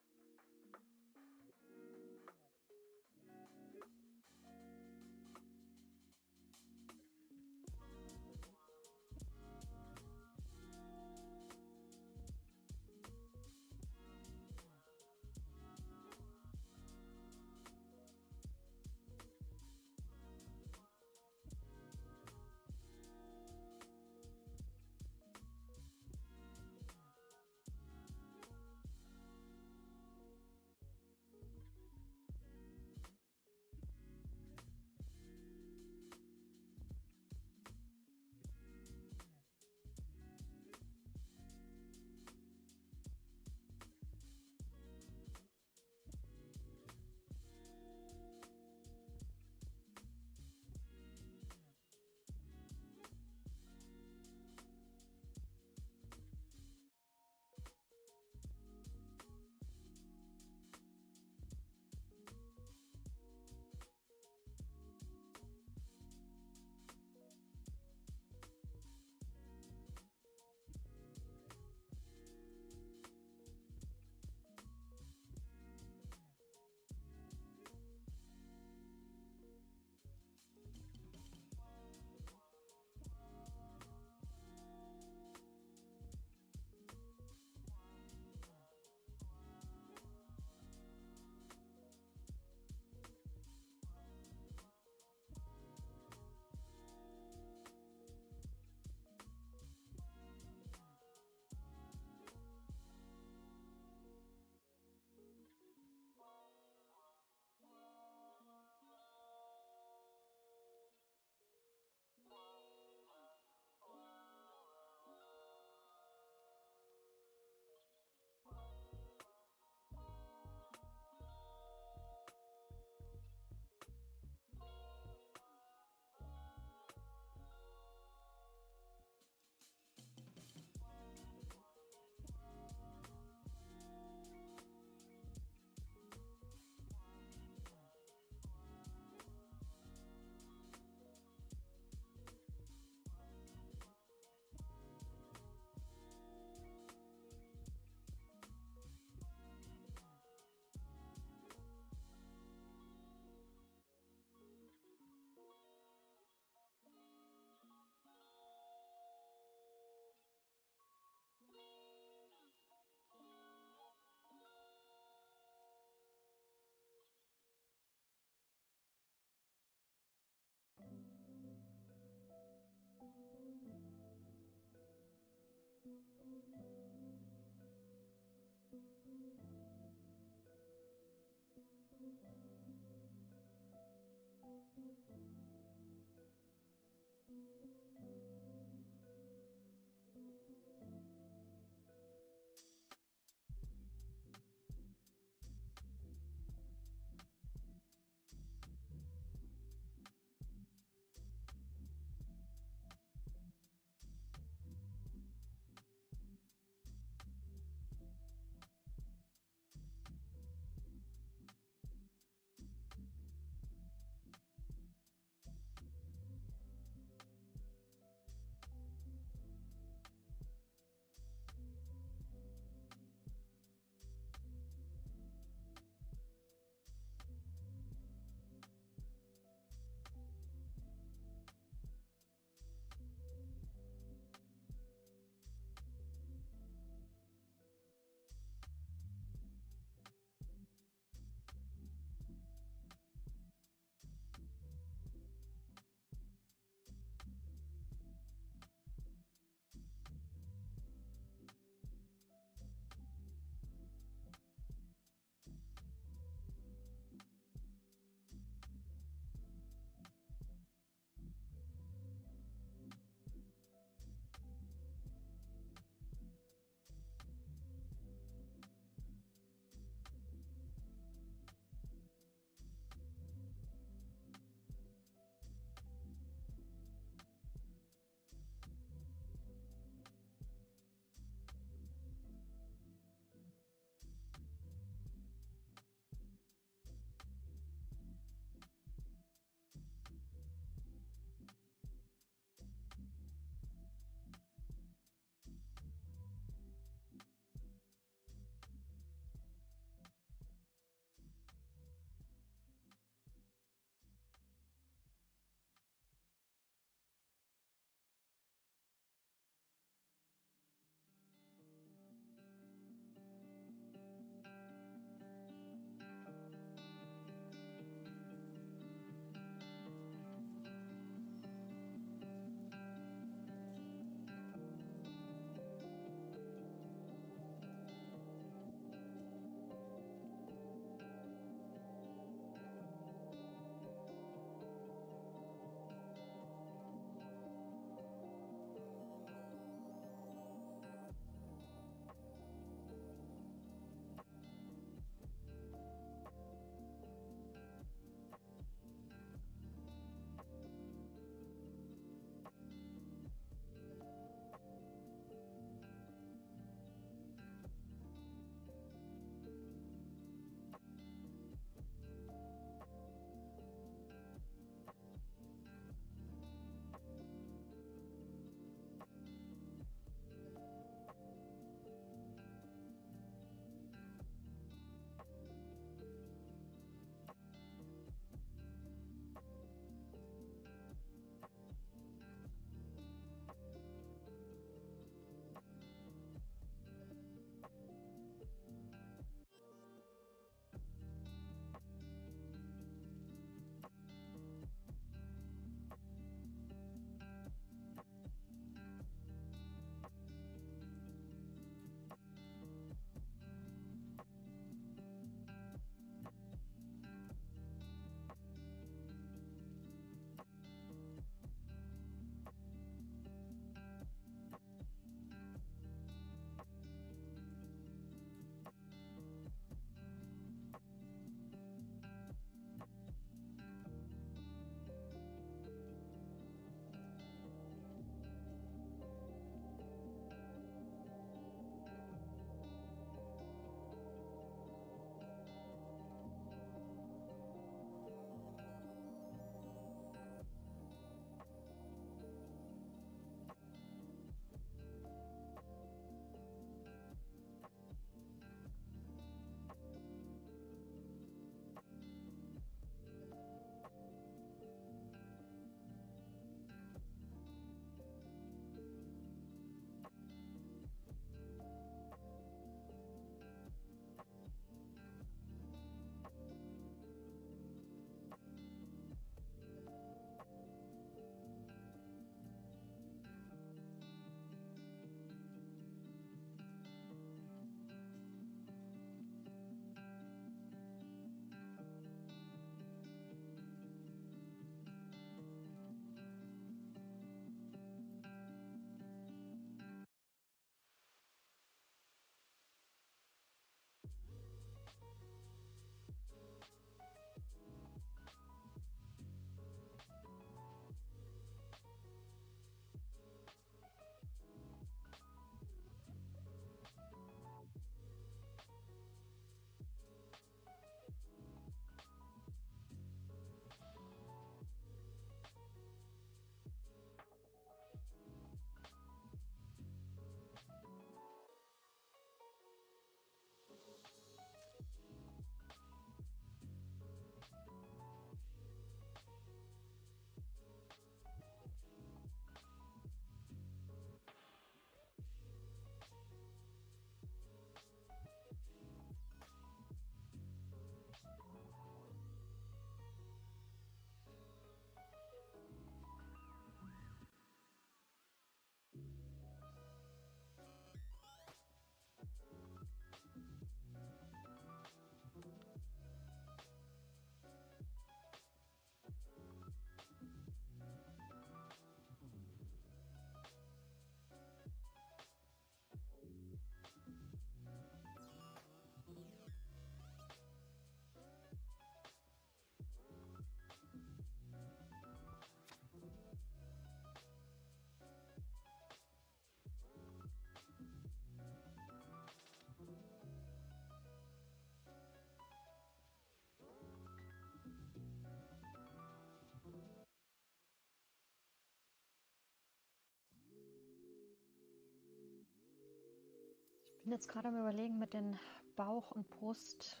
bin jetzt gerade am Überlegen mit den Bauch- und Brustschuppen,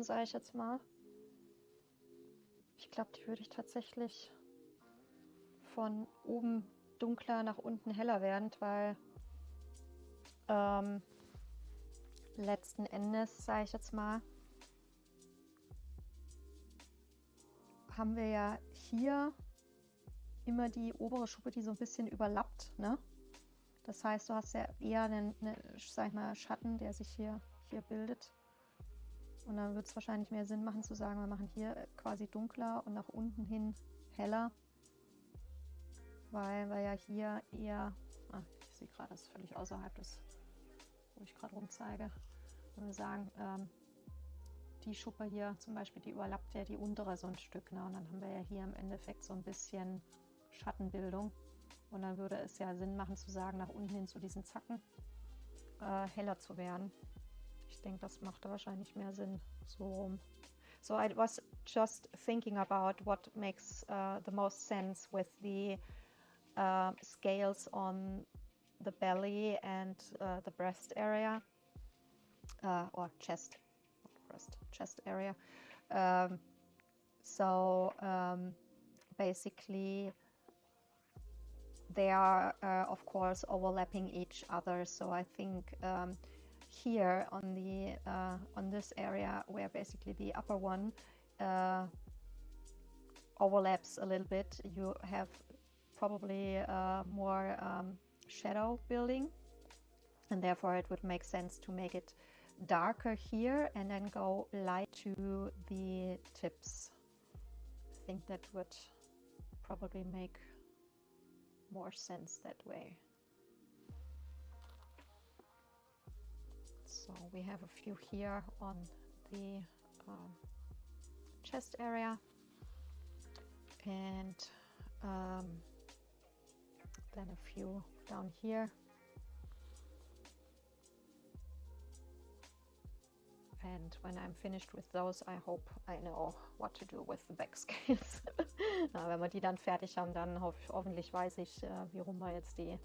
sage ich jetzt mal. Ich glaube, die würde ich tatsächlich von oben dunkler nach unten heller werden, weil letzten Endes, sage ich jetzt mal, haben wir ja hier immer die obere Schuppe, die so ein bisschen überlappt, ne? Das heißt, du hast ja eher einen, sag ich mal, Schatten, der sich hier bildet. Und dann wird es wahrscheinlich mehr Sinn machen zu sagen, wir machen hier quasi dunkler und nach unten hin heller. Weil wir ja hier eher, ich sehe gerade, das ist völlig außerhalb des, wo ich gerade rumzeige. Wenn wir sagen, die Schuppe hier zum Beispiel, die überlappt ja die untere so ein Stück. Ne? Und dann haben wir ja hier im Endeffekt so ein bisschen Schattenbildung. Und dann würde es ja Sinn machen zu sagen, nach unten hin zu diesen Zacken heller zu werden. Ich denke, das macht wahrscheinlich mehr Sinn so rum. So I was just thinking about what makes the most sense with the scales on the belly and the breast area, or chest, not breast, chest area. Basically they are of course overlapping each other, so I think here on the on this area where basically the upper one overlaps a little bit, you have probably more shadow building, and therefore it would make sense to make it darker here and then go light to the tips. I think that would probably make more sense that way. So we have a few here on the chest area, and then a few down here. And when I'm finished with those, I hope I know what to do with the back scales. Wenn wir die dann fertig haben, dann hoffentlich weiß ich, wie rum wir jetzt die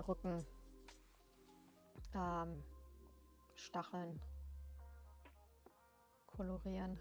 Rücken Stacheln kolorieren.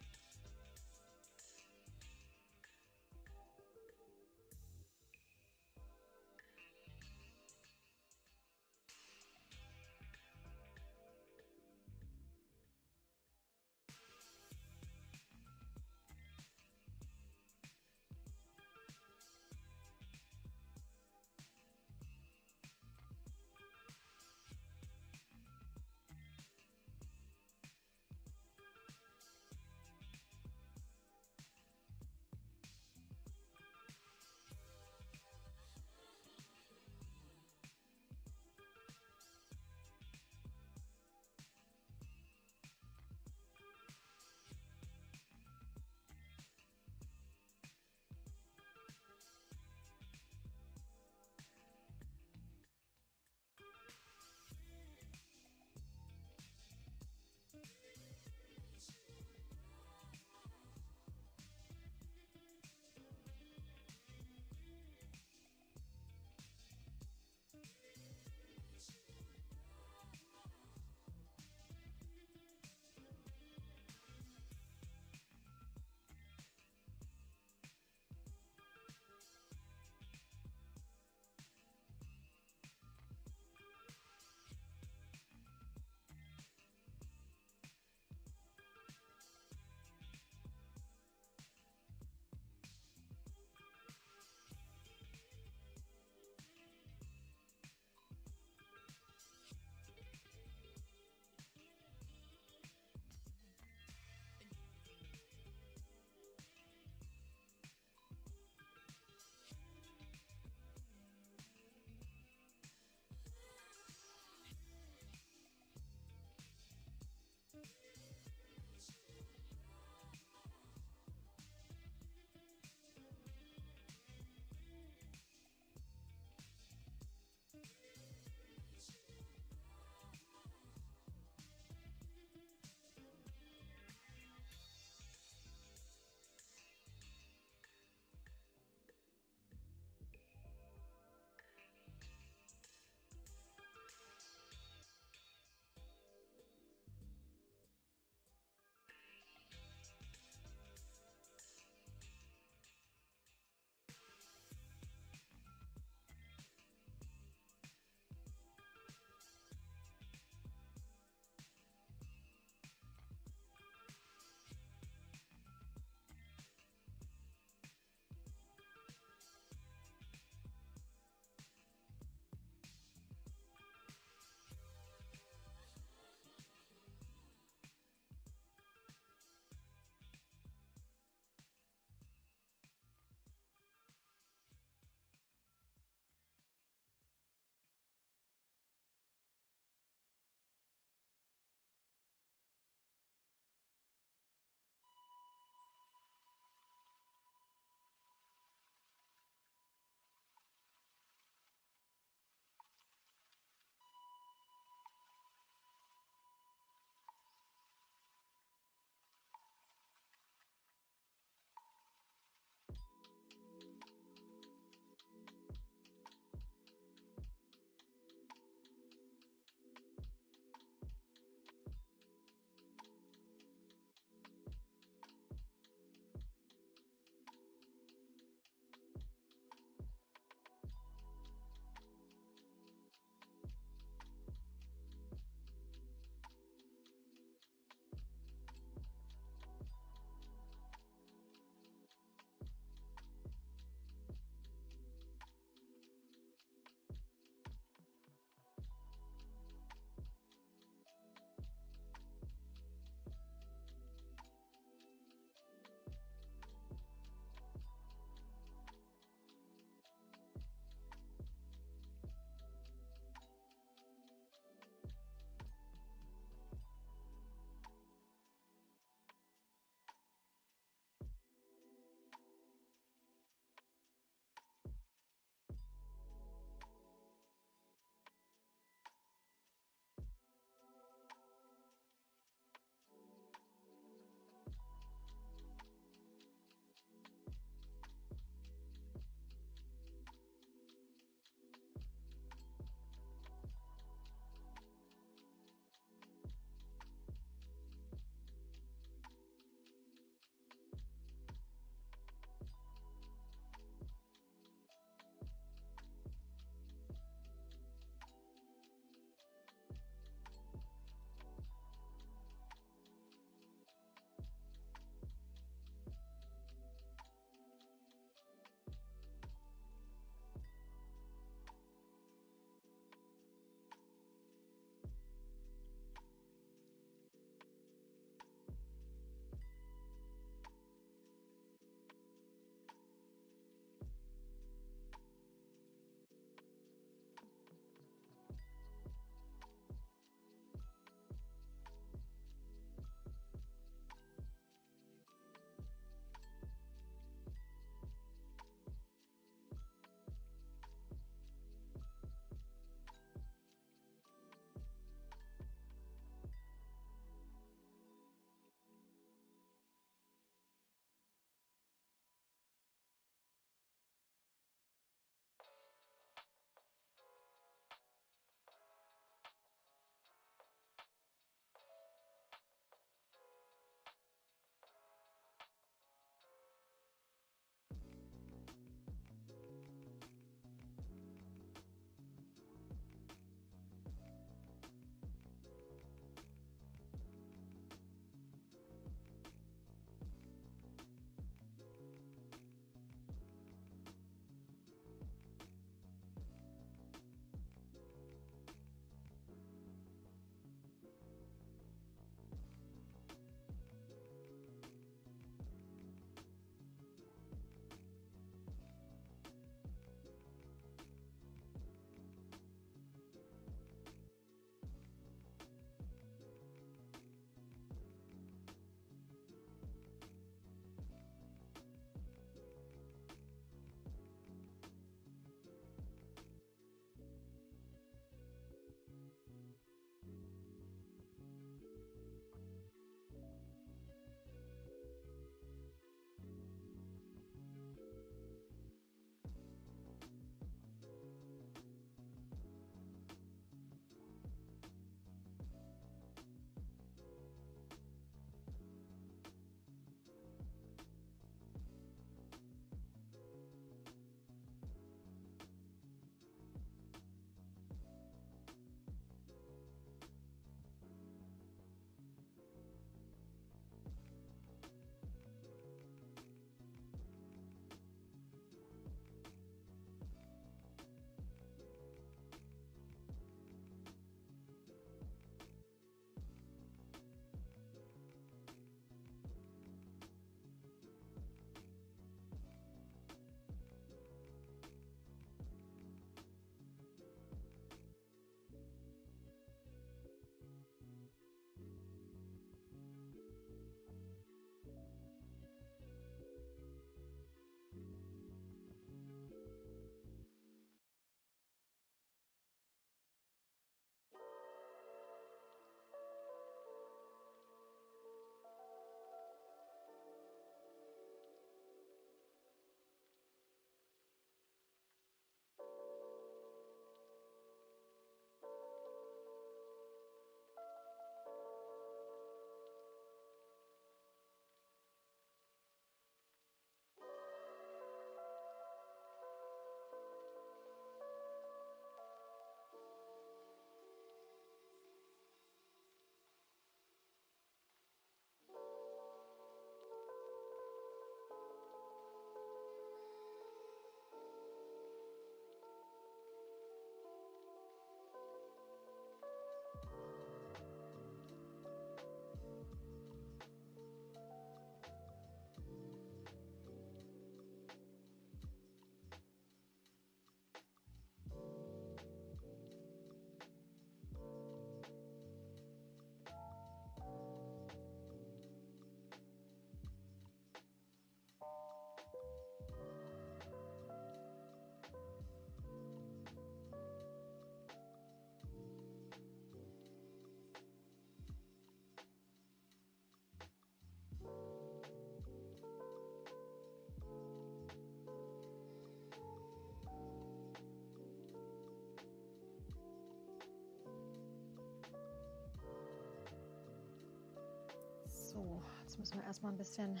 Jetzt müssen wir erstmal ein bisschen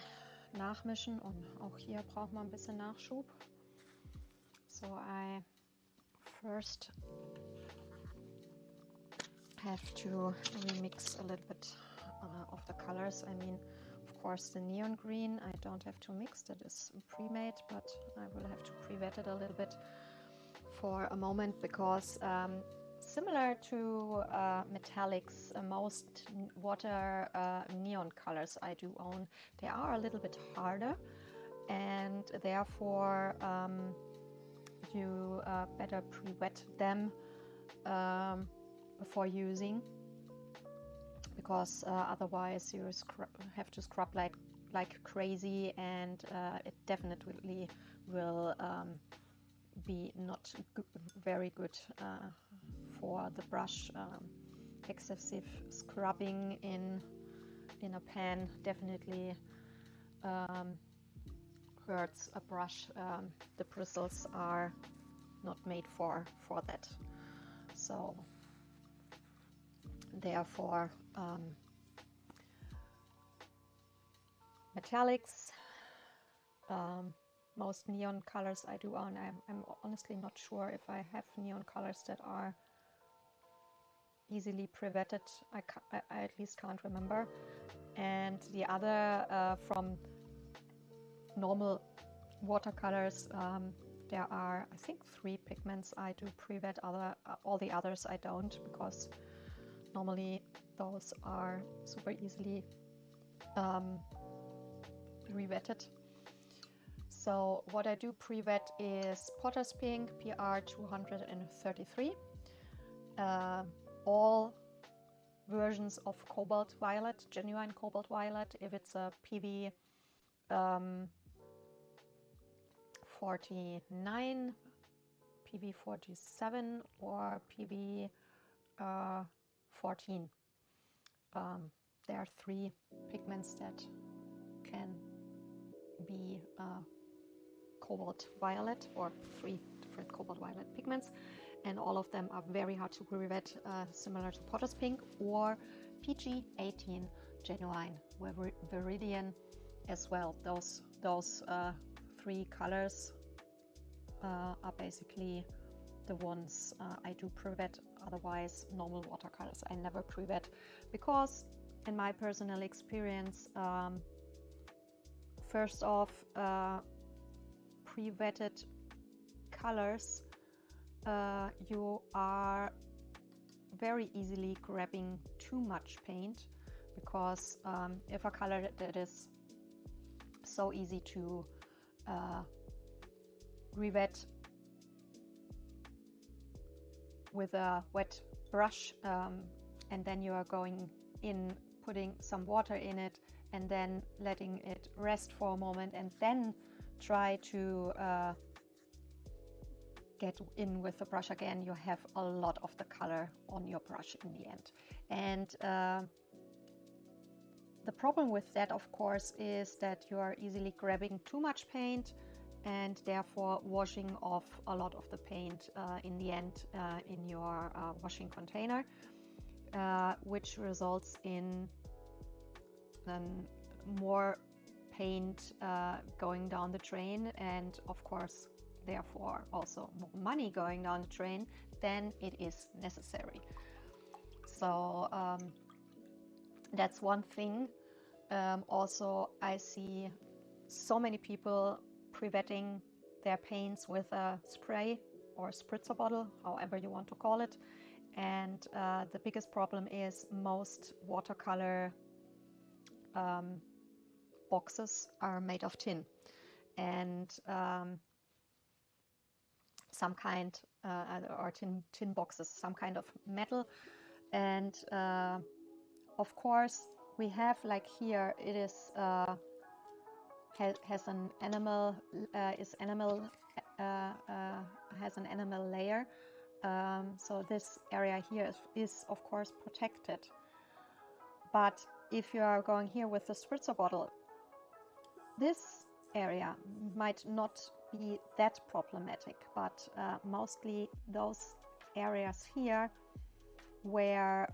nachmischen und auch hier braucht man ein bisschen Nachschub. So I first have to remix a little bit of the colors. I mean, of course, the neon green I don't have to mix, that is pre-made, but I will have to pre-wet it a little bit for a moment because similar to metallics, most water neon colors I do own, they are a little bit harder, and therefore you better pre-wet them before using, because otherwise you have to scrub like crazy, and it definitely will be not very good for the brush. Excessive scrubbing in a pan definitely hurts a brush. The bristles are not made for that. So therefore metallics, most neon colors I do own. I'm honestly not sure if I have neon colors that are easily pre-wetted. I at least can't remember. And the other from normal watercolors, there are, I think, 3 pigments I do pre-wet. All the others I don't, because normally those are super easily re-wetted. So what I do pre-wet is Potter's Pink PR 233, all versions of Cobalt Violet, genuine Cobalt Violet, if it's a PV 49, PV 47 or PV 14. There are 3 pigments that can be cobalt violet, or 3 different cobalt violet pigments, and all of them are very hard to pre-wet, similar to Potter's Pink or PG 18 genuine Viridian as well. Those 3 colors are basically the ones I do pre-wet. Otherwise, normal watercolors I never pre-wet, because in my personal experience, first off, pre-wetted colors, you are very easily grabbing too much paint, because if a color that is so easy to re-wet with a wet brush, and then you are going in, putting some water in it, and then letting it rest for a moment, and then try to get in with the brush again, you have a lot of the color on your brush in the end. And the problem with that, of course, is that you are easily grabbing too much paint, and therefore washing off a lot of the paint in the end in your washing container, which results in more paint going down the drain, and of course therefore also more money going down the drain than it is necessary. So that's one thing. Also, I see so many people pre-wetting their paints with a spray or spritzer bottle, however you want to call it, and the biggest problem is most watercolor boxes are made of tin, and some kind or tin boxes, some kind of metal, and of course we have, like here, it is has an enamel has an enamel layer, so this area here is of course protected. But if you are going here with the spritzer bottle, this area might not be that problematic, but mostly those areas here where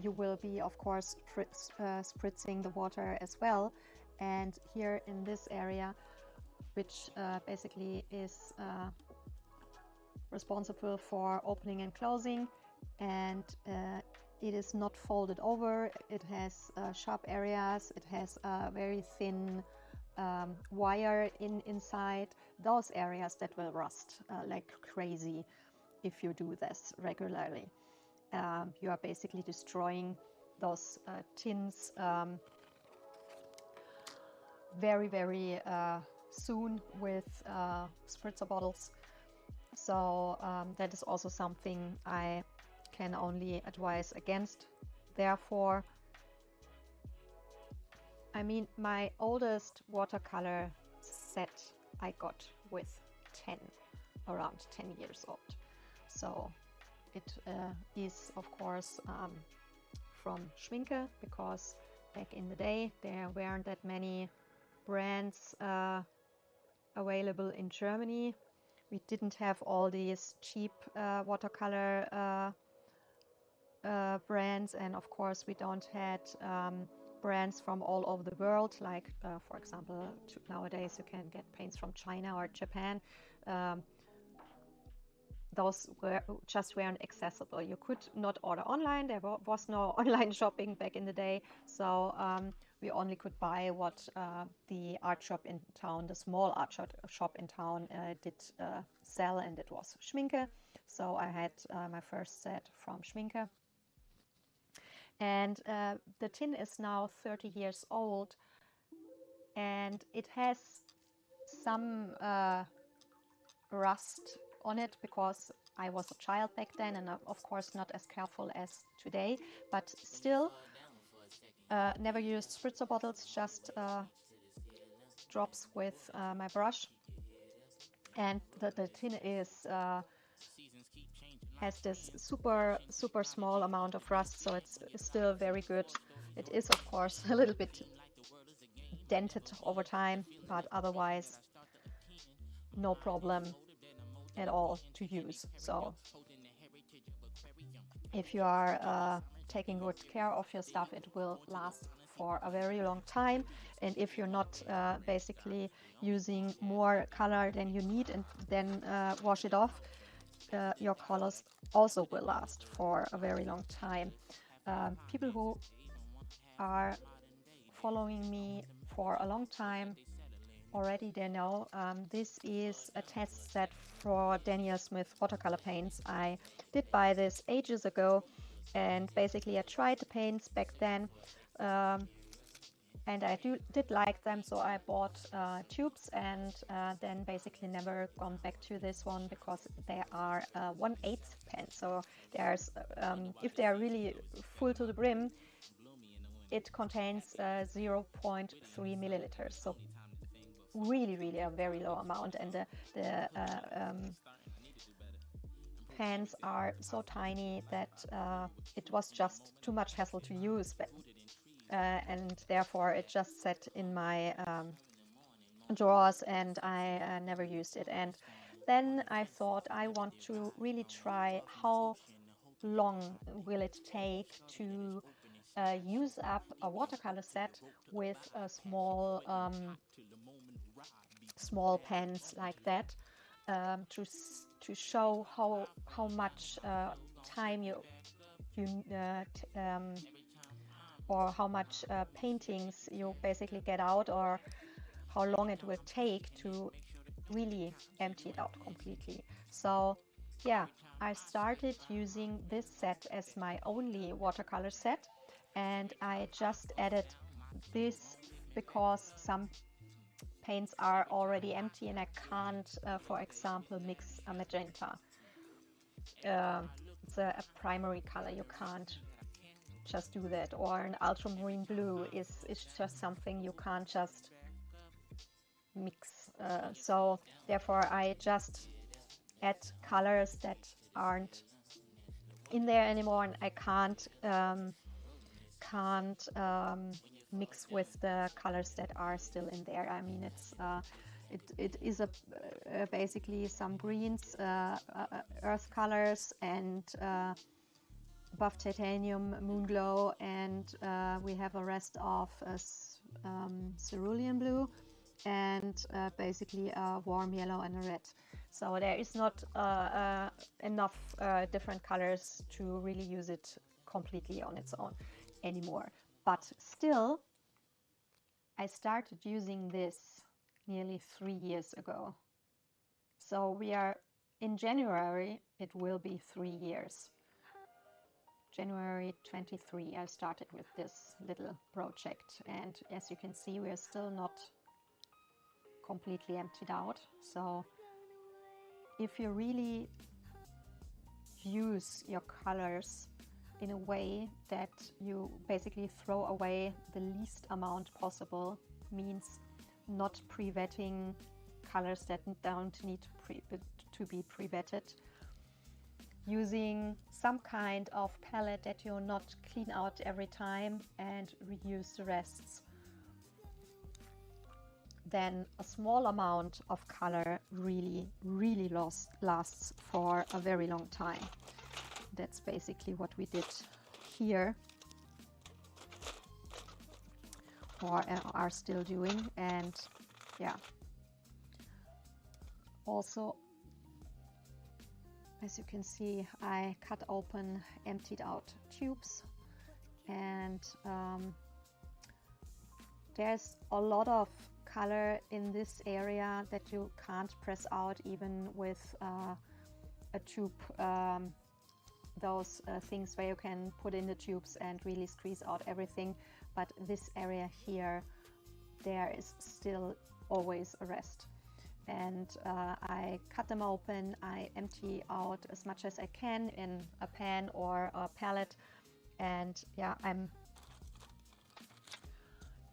you will be, of course, spritzing the water as well. And here in this area, which basically is responsible for opening and closing, and it is not folded over. It has sharp areas. It has a very thin wire inside. Those areas that will rust like crazy if you do this regularly. You are basically destroying those tins very soon with spritzer bottles. So that is also something I can only advise against. Therefore, I mean, my oldest watercolor set I got with around 10 years old. So it is, of course, from Schminke, because back in the day there weren't that many brands available in Germany. We didn't have all these cheap watercolor brands, and of course we don't had brands from all over the world, like for example nowadays you can get paints from China or Japan. Those weren't accessible. You could not order online. There was no online shopping back in the day, so we only could buy what the art shop in town, the small art shop in town, did sell, and it was Schminke. So I had my first set from Schminke, and the tin is now 30 years old, and it has some rust on it because I was a child back then, and of course not as careful as today, but still never used spritzer bottles, just drops with my brush. And the tin is has this super small amount of rust, so it's still very good. It is of course a little bit dented over time, but otherwise no problem at all to use. So if you are taking good care of your stuff, it will last for a very long time. And if you're not basically using more color than you need and then wash it off, your colors also will last for a very long time. People who are following me for a long time already, they know this is a test set for Daniel Smith watercolor paints. I did buy this ages ago, and basically I tried the paints back then, and I did like them, so I bought tubes, and then basically never gone back to this one because they are 1/8 pen. So there's if they are really full to the brim, it contains 0.3 milliliters. So really a very low amount, and the pans are so tiny that it was just too much hassle to use, and therefore it just sat in my drawers, and I never used it. And then I thought I want to really try how long will it take to use up a watercolor set with a small pens like that, to show how much time or how much paintings you basically get out, or how long it will take to really empty it out completely. So yeah, I started using this set as my only watercolor set, and I just added this because some paints are already empty and I can't, for example, mix a magenta. It's a primary color, you can't just do that, or an ultramarine blue is just something you can't just mix. So therefore I just add colors that aren't in there anymore, and I can't mix with the colors that are still in there. I mean, it is basically some greens, earth colors, and buff titanium moon glow, and we have a rest of cerulean blue, and basically a warm yellow and a red. So there is not enough different colors to really use it completely on its own anymore. But still, I started using this nearly 3 years ago. So we are in January, it will be 3 years. January 23, I started with this little project, and as you can see, we are still not completely emptied out. So if you really use your colors in a way that you basically throw away the least amount possible, means not pre-wetting colors that don't need to be pre-wetted, using some kind of palette that you not clean out every time and reuse the rests, then a small amount of color really lasts for a very long time. That's basically what we did here, or are still doing. And yeah, also, as you can see, I cut open emptied out tubes, and there's a lot of color in this area that you can't press out even with a tube, those things where you can put in the tubes and really squeeze out everything. But this area here, there is still always a rest. And I cut them open, I empty out as much as I can in a pan or a palette, and yeah, I'm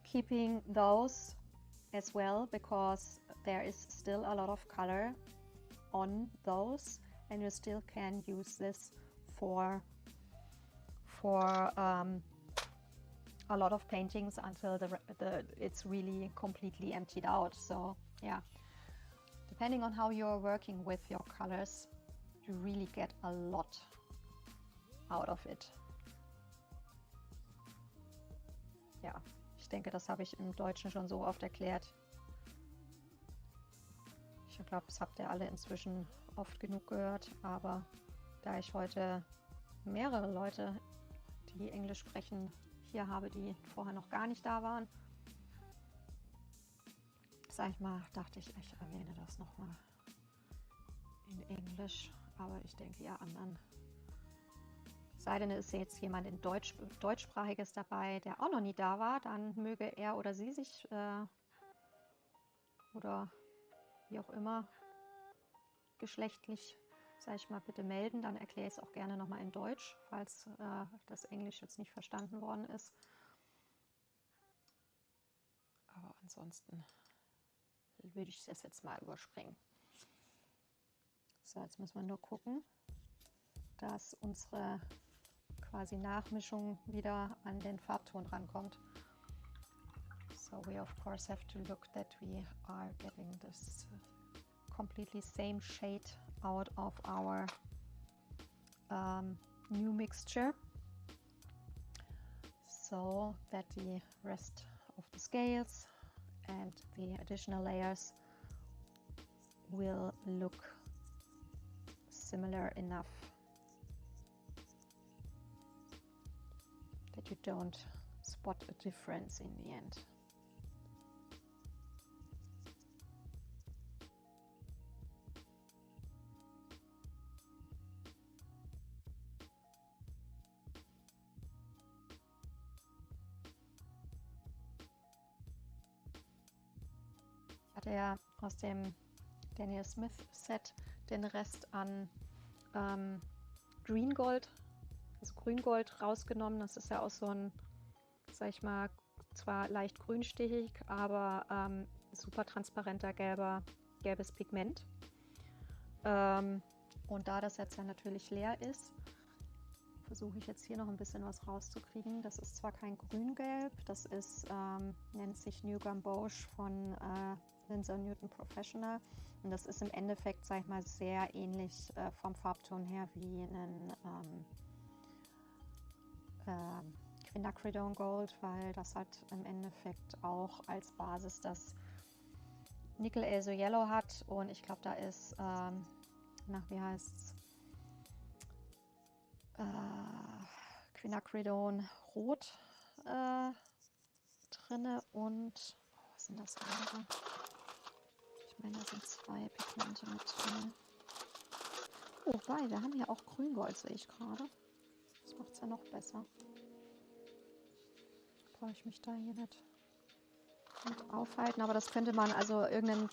keeping those as well because there is still a lot of color on those, and you still can use this for a lot of paintings until it's really completely emptied out. So yeah, depending on how you're working with your colors, you really get a lot out of it. Ja, ich denke, das habe ich im Deutschen schon so oft erklärt. Ich glaube, das habt ihr alle inzwischen oft genug gehört, aber da ich heute mehrere Leute, die Englisch sprechen, hier habe, die vorher noch gar nicht da waren, sag ich mal, dachte ich, ich erwähne das nochmal in Englisch, aber ich denke, ja, anderen. Sei denn, es ist jetzt jemand in Deutschsprachiges dabei, der auch noch nie da war, dann möge er oder sie sich oder wie auch immer geschlechtlich, sag ich mal, bitte melden. Dann erkläre ich es auch gerne nochmal in Deutsch, falls das Englisch jetzt nicht verstanden worden ist. Aber ansonsten würde ich das jetzt mal überspringen. So, jetzt müssen wir nur gucken, dass unsere quasi Nachmischung wieder an den Farbton rankommt. So we of course have to look that we are getting this completely same shade out of our new mixture, so that the rest of the scales and the additional layers will look similar enough that you don't spot a difference in the end. Hat er aus dem Daniel Smith Set den Rest an Green Gold, also Grüngold rausgenommen. Das ist ja auch so ein, sag ich mal, zwar leicht grünstichig, aber super transparenter gelbes Pigment. Und da das jetzt ja natürlich leer ist, versuche ich jetzt hier noch ein bisschen was rauszukriegen. Das ist zwar kein Grüngelb, das ist, nennt sich New Gamboge von Winsor Newton Professional. Und das ist im Endeffekt, sag ich mal, sehr ähnlich vom Farbton her wie ein Quinacridone Gold, weil das hat im Endeffekt auch als Basis das Nickel Azo Yellow hat, und ich glaube, da ist, wie heißt's? Quinacridone Rot drinne, und was sind das andere? Ich meine, da sind 2 Pigmente mit drin. Oh, wobei, wir haben hier auch Grüngold, sehe ich gerade. Das macht es ja noch besser. Brauche ich mich da hier nicht mit aufhalten, aber das könnte man, also irgendeinen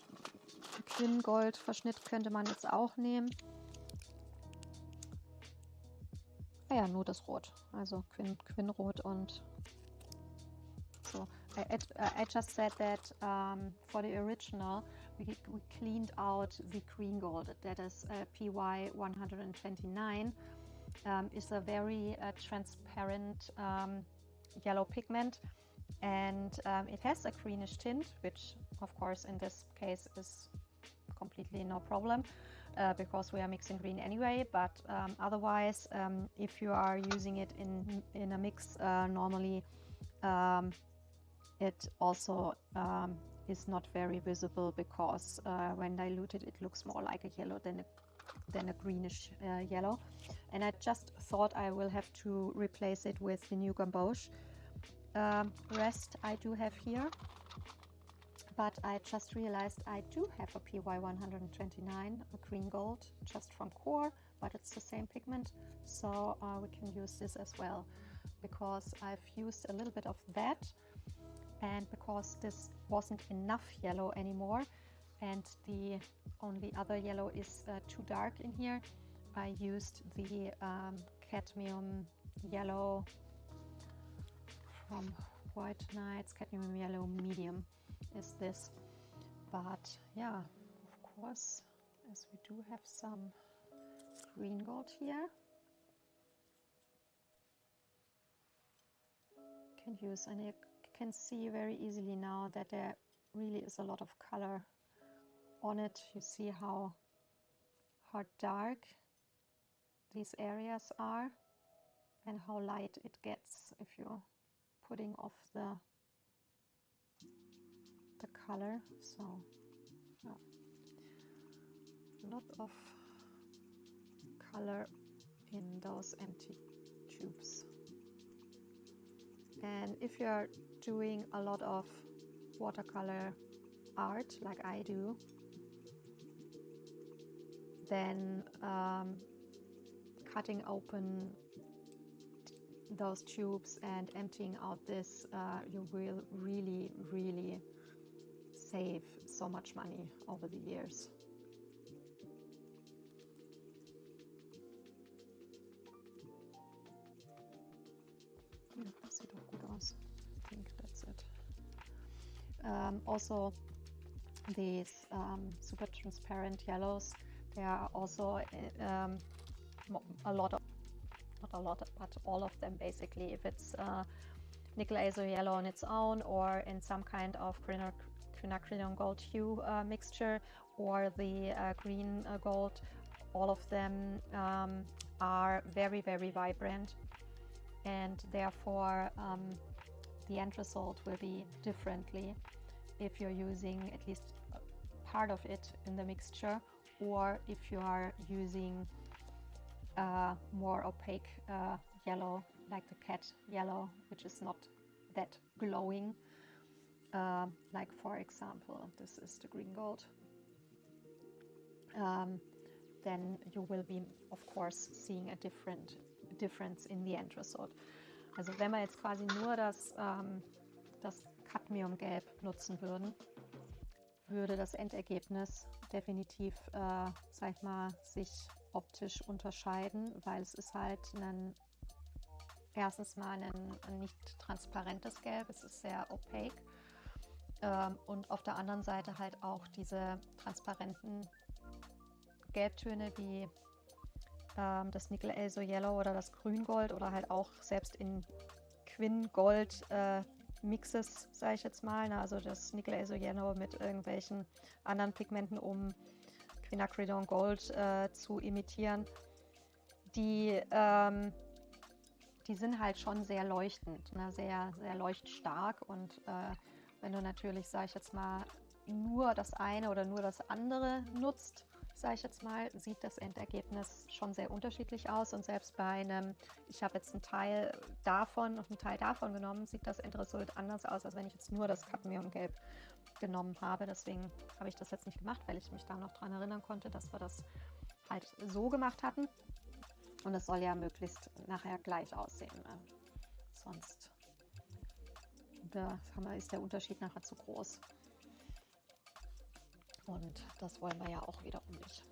Quin-Gold-Verschnitt könnte man jetzt auch nehmen. Ah ja, nur das Rot, also Quin-Rot und so. I just said that for the original we cleaned out the green gold, that is PY 129. Is a very transparent yellow pigment, and it has a greenish tint, which of course in this case is completely no problem because we are mixing green anyway, but otherwise if you are using it in a mix normally, it also is not very visible, because when diluted it looks more like a yellow than a greenish yellow. And I just thought I will have to replace it with the new gamboge rest I do have here, but I just realized I do have a PY 129, a green gold, just from Core, but it's the same pigment, so we can use this as well, because I've used a little bit of that, and because this wasn't enough yellow anymore and the only other yellow is too dark in here, I used the cadmium yellow from White Nights. Cadmium yellow medium is this, but yeah, of course, as we do have some green gold here, can use, and you can see very easily now that there really is a lot of color on it. You see how dark these areas are and how light it gets if you're putting off the color. So yeah, a lot of color in those empty tubes. And if you're doing a lot of watercolor art like I do, then cutting open those tubes and emptying out this, you will really save so much money over the years. Ja, das sieht auch gut aus. I think that's it. Also these super transparent yellows, there are also a lot of, not a lot, but all of them basically, if it's nickel azo yellow on its own or in some kind of quinacridone gold hue mixture, or the green gold, all of them are very vibrant, and therefore the end result will be differently if you're using at least part of it in the mixture, or if you are using more opaque yellow like the cat yellow, which is not that glowing, like for example this is the green gold, then you will be of course seeing a difference in the end result. Also wenn wir jetzt quasi nur das Cadmiumgelb nutzen würden, würde das Endergebnis definitiv, sag ich mal, sich optisch unterscheiden, weil es ist halt erstens mal ein nicht transparentes Gelb, es ist sehr opaque, und auf der anderen Seite halt auch diese transparenten Gelbtöne wie das Nickel Azo Yellow oder das Grüngold oder halt auch selbst in Quin-Gold Mixes, sage ich jetzt mal, ne? Also das Nickel Azo Yellow mit irgendwelchen anderen Pigmenten, um Quinacridone Gold zu imitieren, die die sind halt schon sehr leuchtend, ne? Sehr, sehr leuchtstark. Und wenn du natürlich, sage ich jetzt mal, nur das eine oder nur das andere nutzt, sage ich jetzt mal, sieht das Endergebnis schon sehr unterschiedlich aus. Und selbst bei einem, ich habe jetzt einen Teil davon und einen Teil davon genommen, sieht das Endresult anders aus, als wenn ich jetzt nur das Cadmiumgelb genommen habe. Deswegen habe ich das jetzt nicht gemacht, weil ich mich da noch daran erinnern konnte, dass wir das halt so gemacht hatten. Und es soll ja möglichst nachher gleich aussehen. Ne? Sonst ist der Unterschied nachher zu groß. Und das wollen wir ja auch wiederum nicht.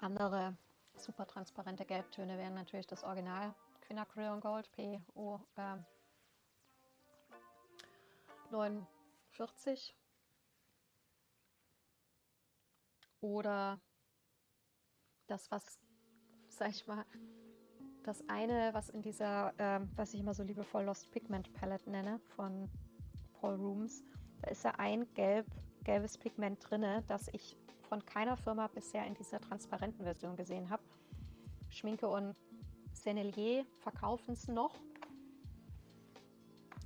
Andere super transparente Gelbtöne wären natürlich das Original Quinacridone Gold PO 49 oder das, was, sag ich mal, das eine, was in dieser, was ich immer so liebevoll Lost Pigment Palette nenne, von Paul Rooms, da ist ja ein gelbes Pigment drin, das ich von keiner Firma bisher in dieser transparenten Version gesehen habe. Schminke und Sennelier verkaufen es noch,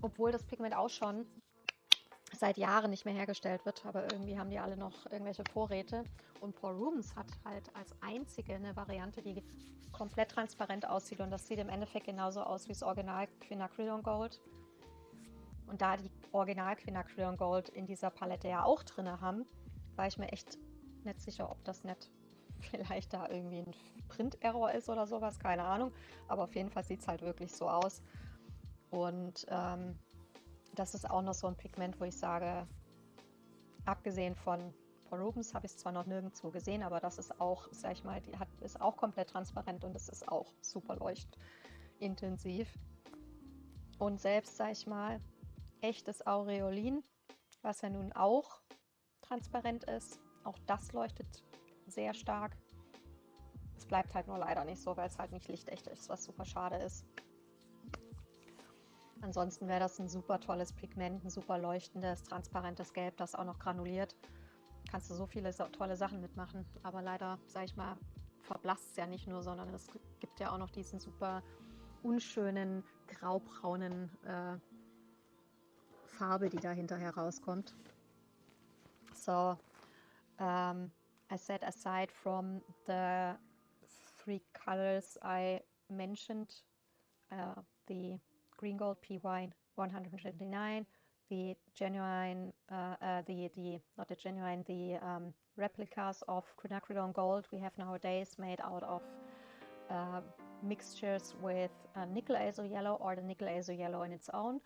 obwohl das Pigment auch schon seit Jahren nicht mehr hergestellt wird, aber irgendwie haben die alle noch irgendwelche Vorräte. Und Paul Rooms hat halt als einzige eine Variante, die komplett transparent aussieht, und das sieht im Endeffekt genauso aus wie das Original Quinacridone Gold. Und da die Original Quinacridone Gold in dieser Palette ja auch drin haben, war ich mir echt nicht sicher, ob das nicht vielleicht da irgendwie ein Print-Error ist oder sowas, keine Ahnung. Aber auf jeden Fall sieht es halt wirklich so aus. Und das ist auch noch so ein Pigment, wo ich sage, abgesehen von Paul Rubens habe ich es zwar noch nirgendwo gesehen, aber das ist auch, sag ich mal, ist auch komplett transparent und es ist auch super leuchtintensiv. Und selbst, sag ich mal, echtes Aureolin, was ja nun auch transparent ist, auch das leuchtet sehr stark. Es bleibt halt nur leider nicht so, weil es halt nicht lichtecht ist, was super schade ist. Ansonsten wäre das ein super tolles Pigment, ein super leuchtendes, transparentes Gelb, das auch noch granuliert. Kannst du so viele tolle Sachen mitmachen. Aber leider, sag ich mal, verblasst es ja nicht nur, sondern es gibt ja auch noch diesen super unschönen, graubraunen Farbe, die da hinterher rauskommt. So, I said, aside from the 3 colors I mentioned, the green gold PY 129, the genuine, not the genuine, the replicas of quinacridone gold we have nowadays made out of mixtures with nickel azo yellow or the nickel azo yellow in its own.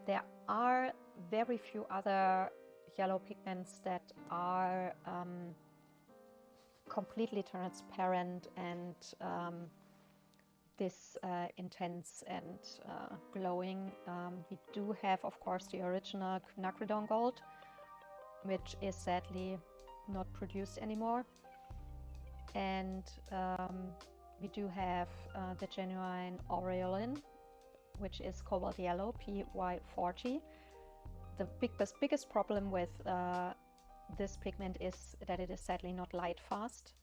There are very few other yellow pigments that are completely transparent and this intense and glowing. We do have, of course, the original quinacridone gold, which is sadly not produced anymore, and we do have the genuine Aureolin, which is cobalt yellow, PY40. The biggest problem with this pigment is that it is sadly not light fast.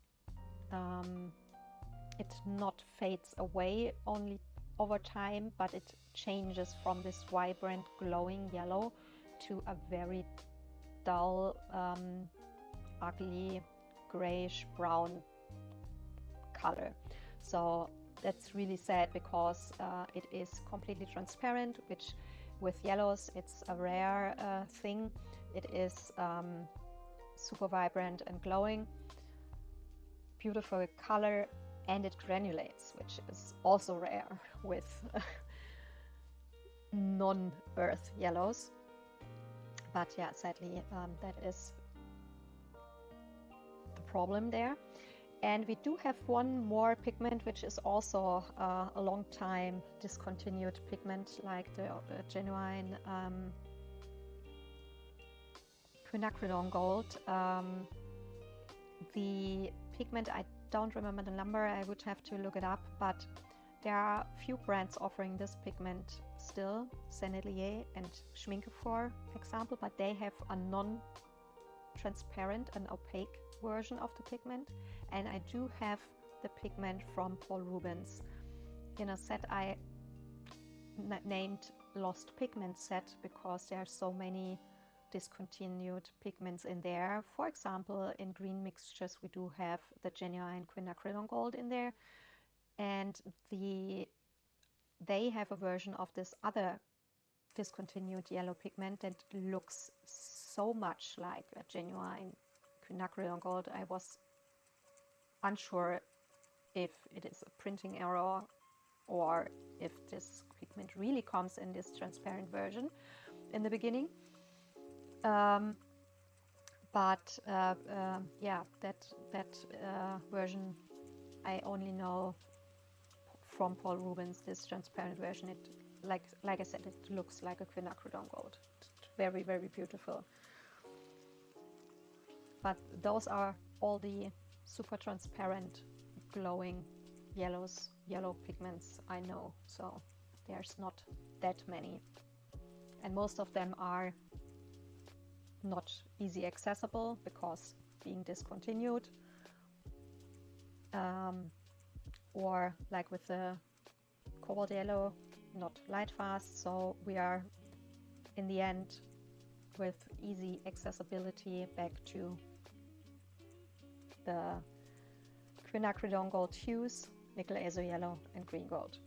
It not fades away only over time, but it changes from this vibrant glowing yellow to a very dull, ugly grayish brown color. So that's really sad because it is completely transparent, which with yellows it's a rare thing. It is super vibrant and glowing, beautiful color, and it granulates, which is also rare with non-earth yellows. But yeah, sadly, that is the problem there. And we do have one more pigment, which is also a long time discontinued pigment, like the genuine quinacridone gold. The pigment, I don't remember the number, I would have to look it up, but there are few brands offering this pigment still, Sennelier and Schminke for example, but they have a non-transparent and opaque version of the pigment, and I do have the pigment from Paul Rubens in a set I named Lost Pigment Set, because there are so many discontinued pigments in there. For example, in green mixtures we do have the genuine quinacridone gold in there, and they have a version of this other discontinued yellow pigment that looks so much like a genuine quinacridone gold. I was unsure if it is a printing error or if this pigment really comes in this transparent version in the beginning. Yeah, that version I only know from Paul Rubens, this transparent version. It, like I said, it looks like a quinacridone gold. Very, very beautiful. But those are all the super transparent, glowing yellow pigments I know. So there's not that many. And most of them are not easy accessible because being discontinued. Or like with the cobalt yellow, not light fast, so we are in the end with easy accessibility back to the quinacridone gold hues, nickel azo yellow and green gold.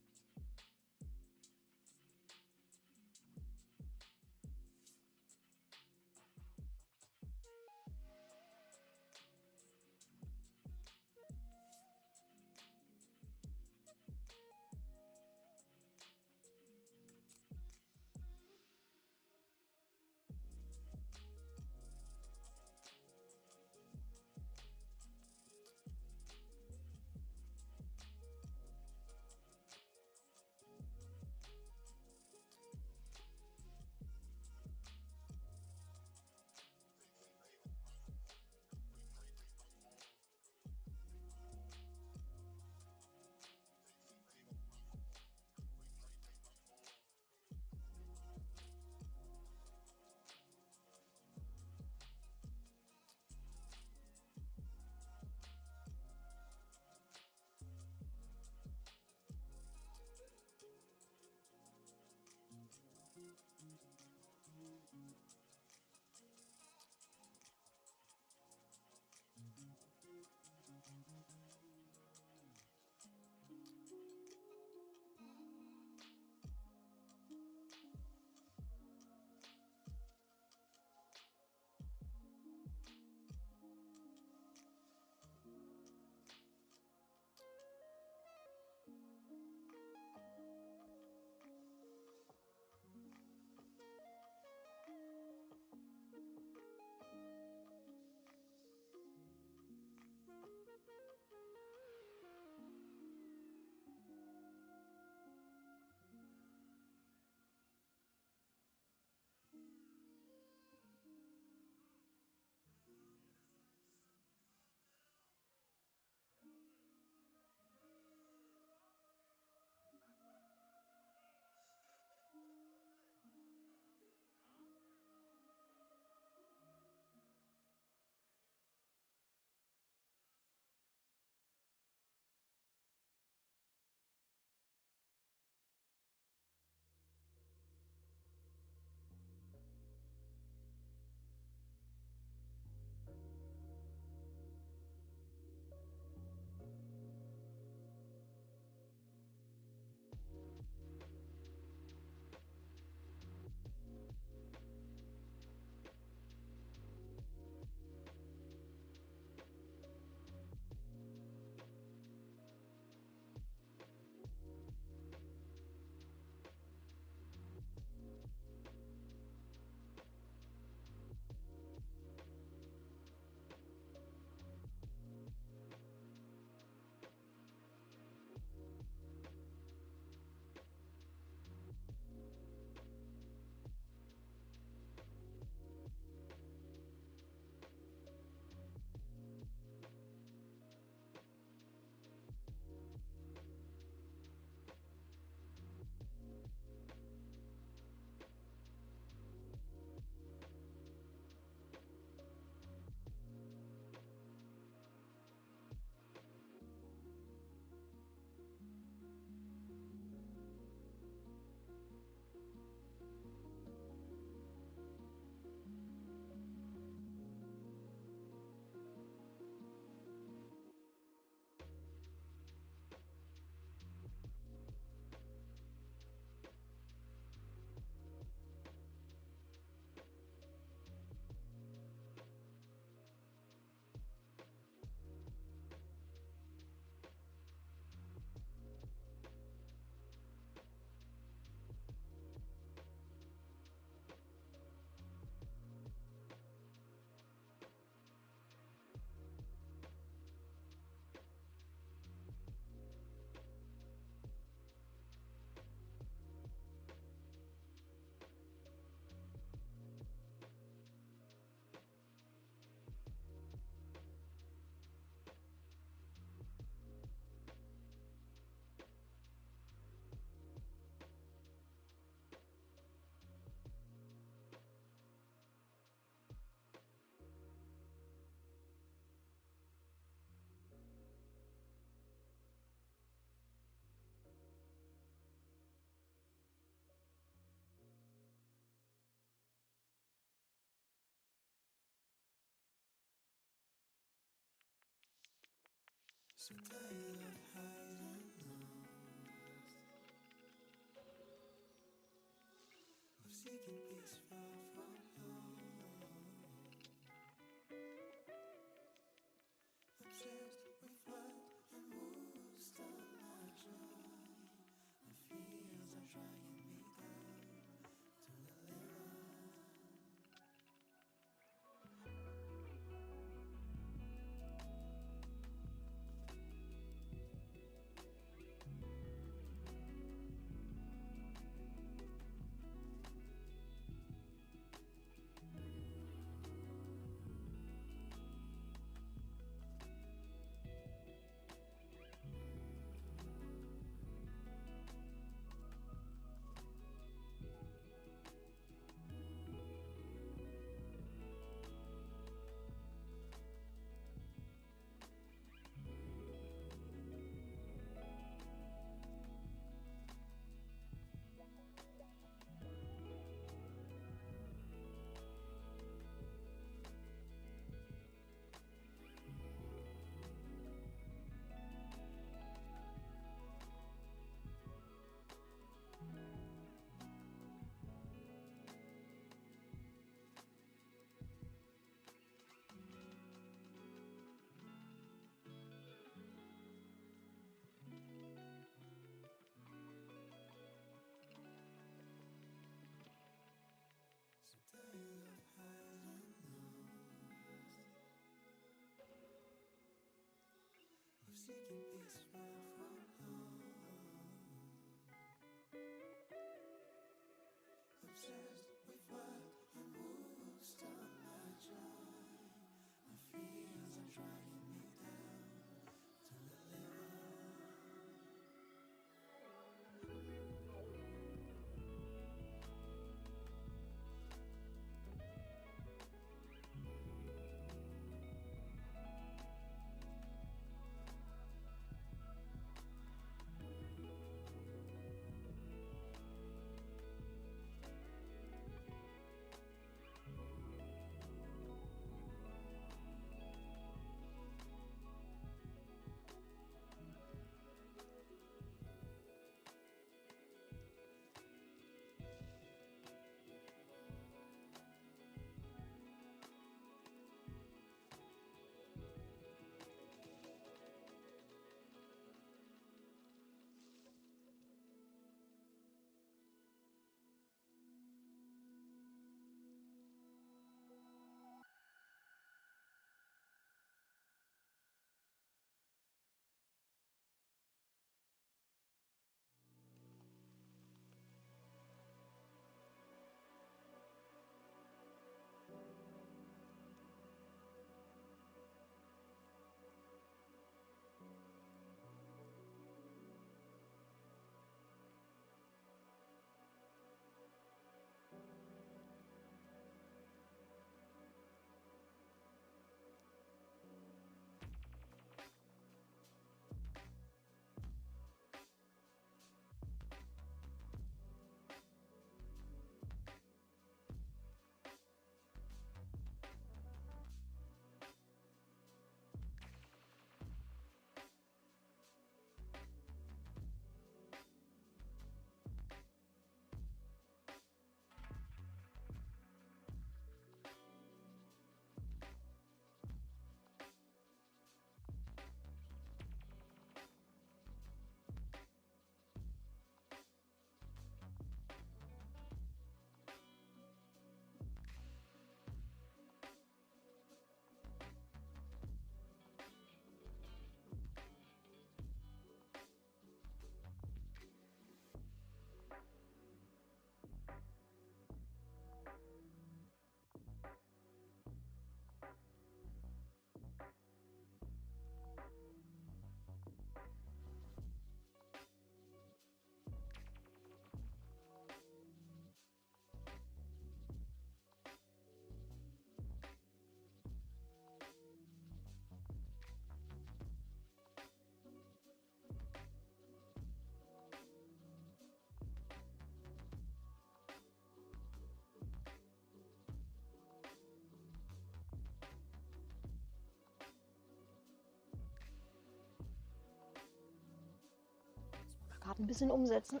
ein bisschen umsetzen.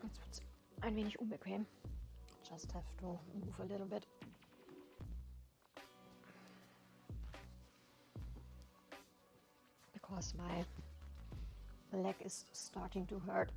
Jetzt wird es ein wenig unbequem. Just have to move a little bit. Because my leg is starting to hurt.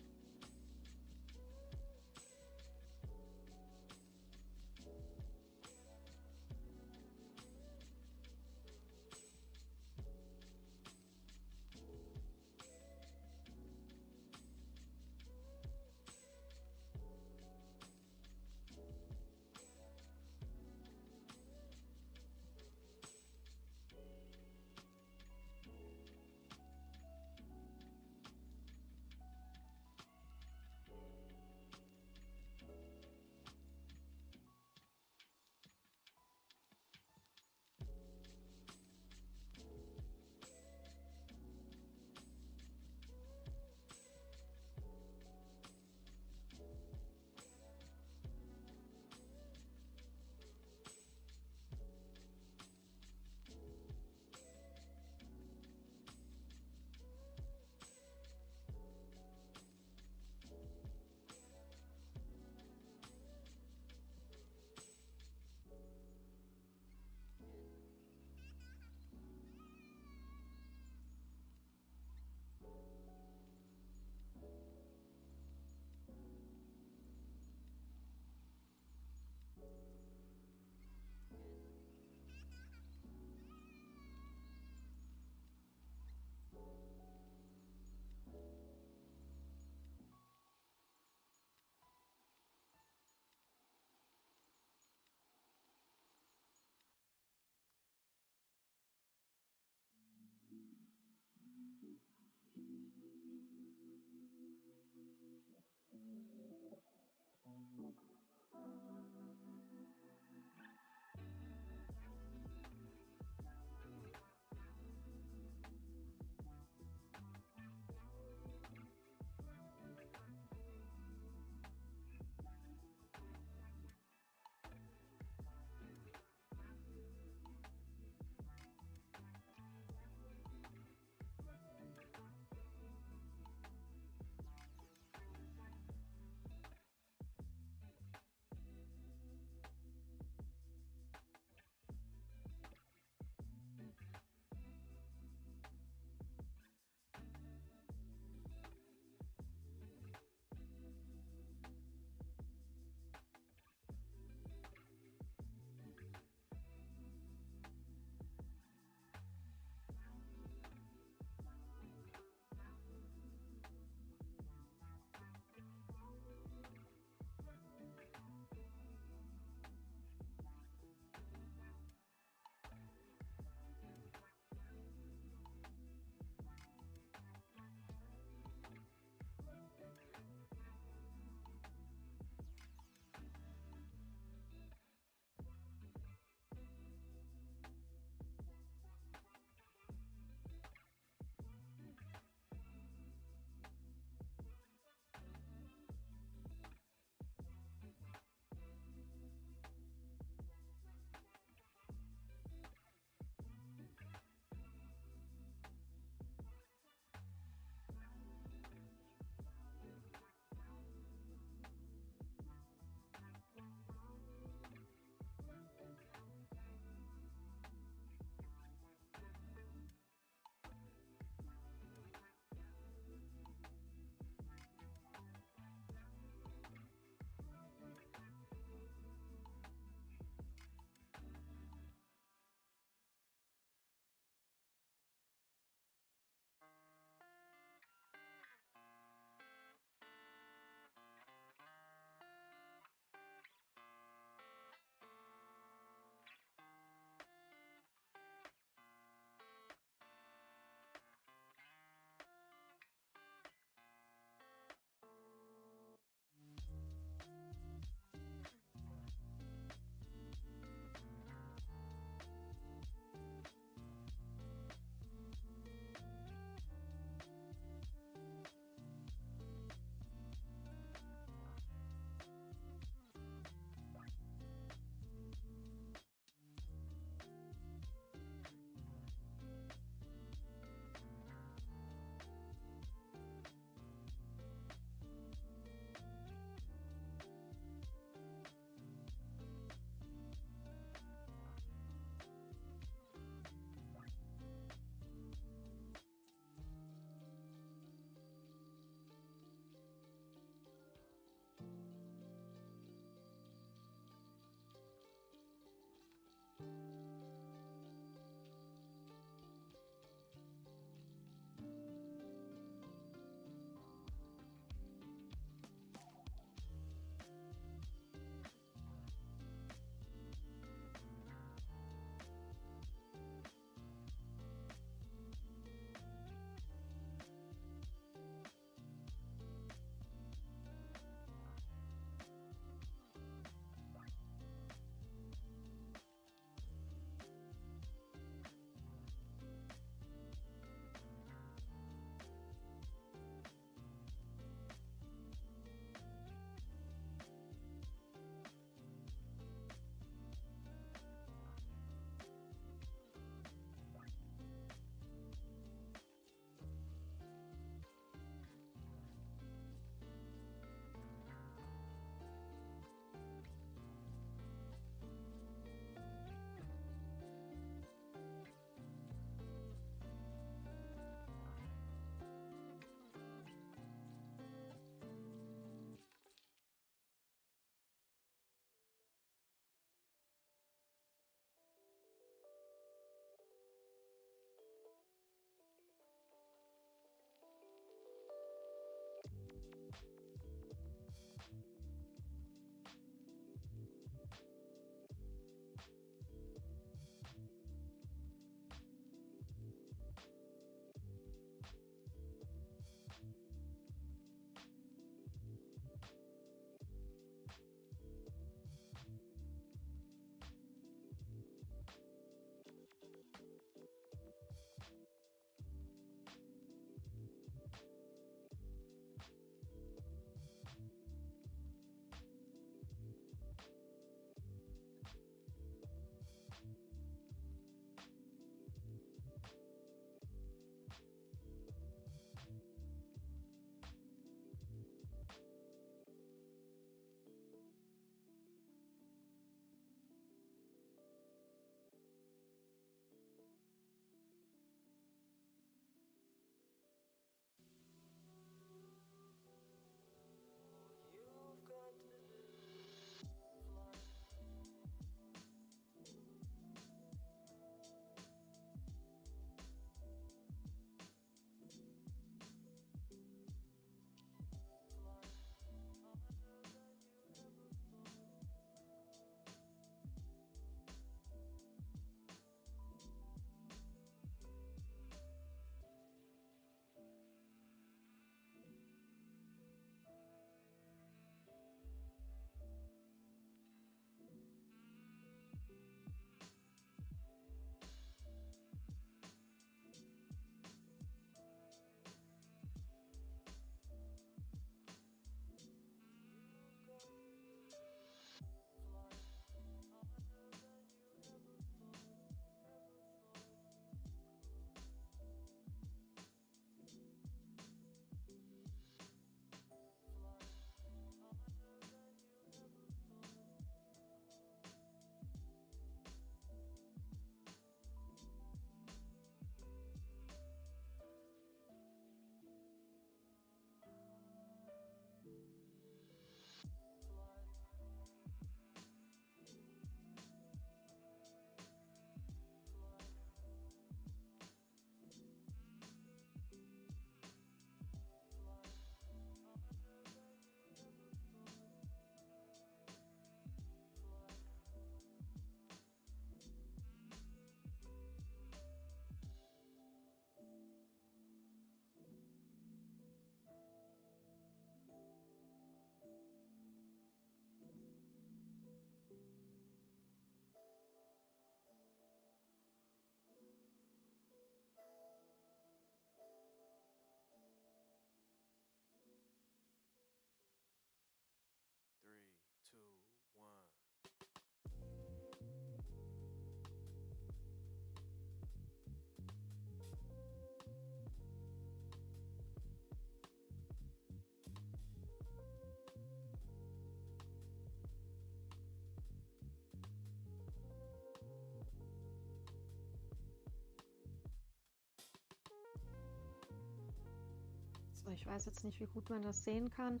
So, ich weiß jetzt nicht, wie gut man das sehen kann,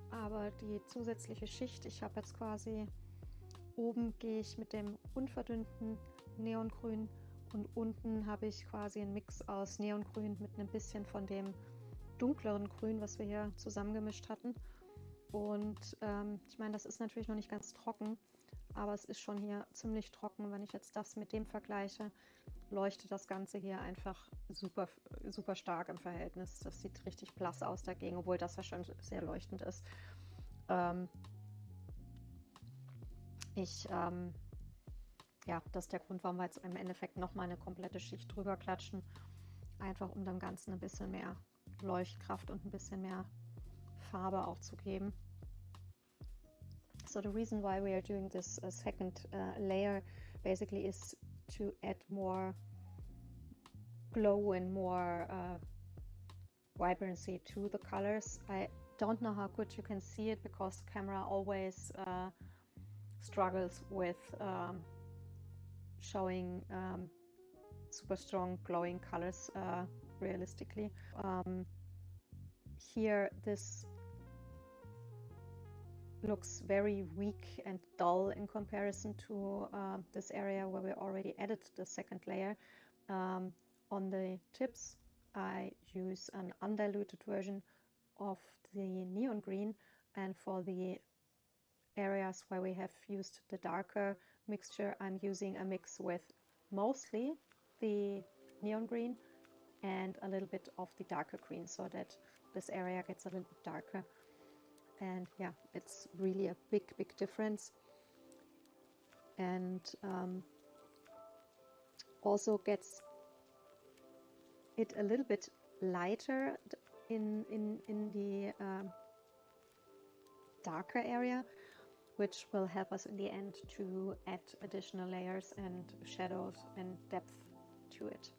aber die zusätzliche Schicht, ich habe jetzt quasi oben gehe ich mit dem unverdünnten Neongrün und unten habe ich quasi einen Mix aus Neongrün mit ein bisschen von dem dunkleren Grün, was wir hier zusammengemischt hatten. Und ich meine, das ist natürlich noch nicht ganz trocken, aber es ist schon hier ziemlich trocken. Wenn ich jetzt das mit dem vergleiche, leuchtet das Ganze hier einfach super, super stark im Verhältnis. Das sieht richtig blass aus dagegen, obwohl das ja schon sehr leuchtend ist. Ja, das ist der Grund, warum wir jetzt im Endeffekt nochmal eine komplette Schicht drüber klatschen. Einfach um dem Ganzen ein bisschen mehr Leuchtkraft und ein bisschen mehr Farbe auch zu geben. So the reason why we are doing this second layer basically is to add more glow and more vibrancy to the colors. I don't know how good you can see it because the camera always struggles with showing super strong glowing colors realistically. Here this looks very weak and dull in comparison to this area where we already added the second layer. On the tips I use an undiluted version of the neon green, and for the areas where we have used the darker mixture, I'm using a mix with mostly the neon green and a little bit of the darker green, so that this area gets a little bit darker. And yeah, it's really a big difference, and also gets it a little bit lighter in the darker area, which will help us in the end to add additional layers and shadows and depth to it.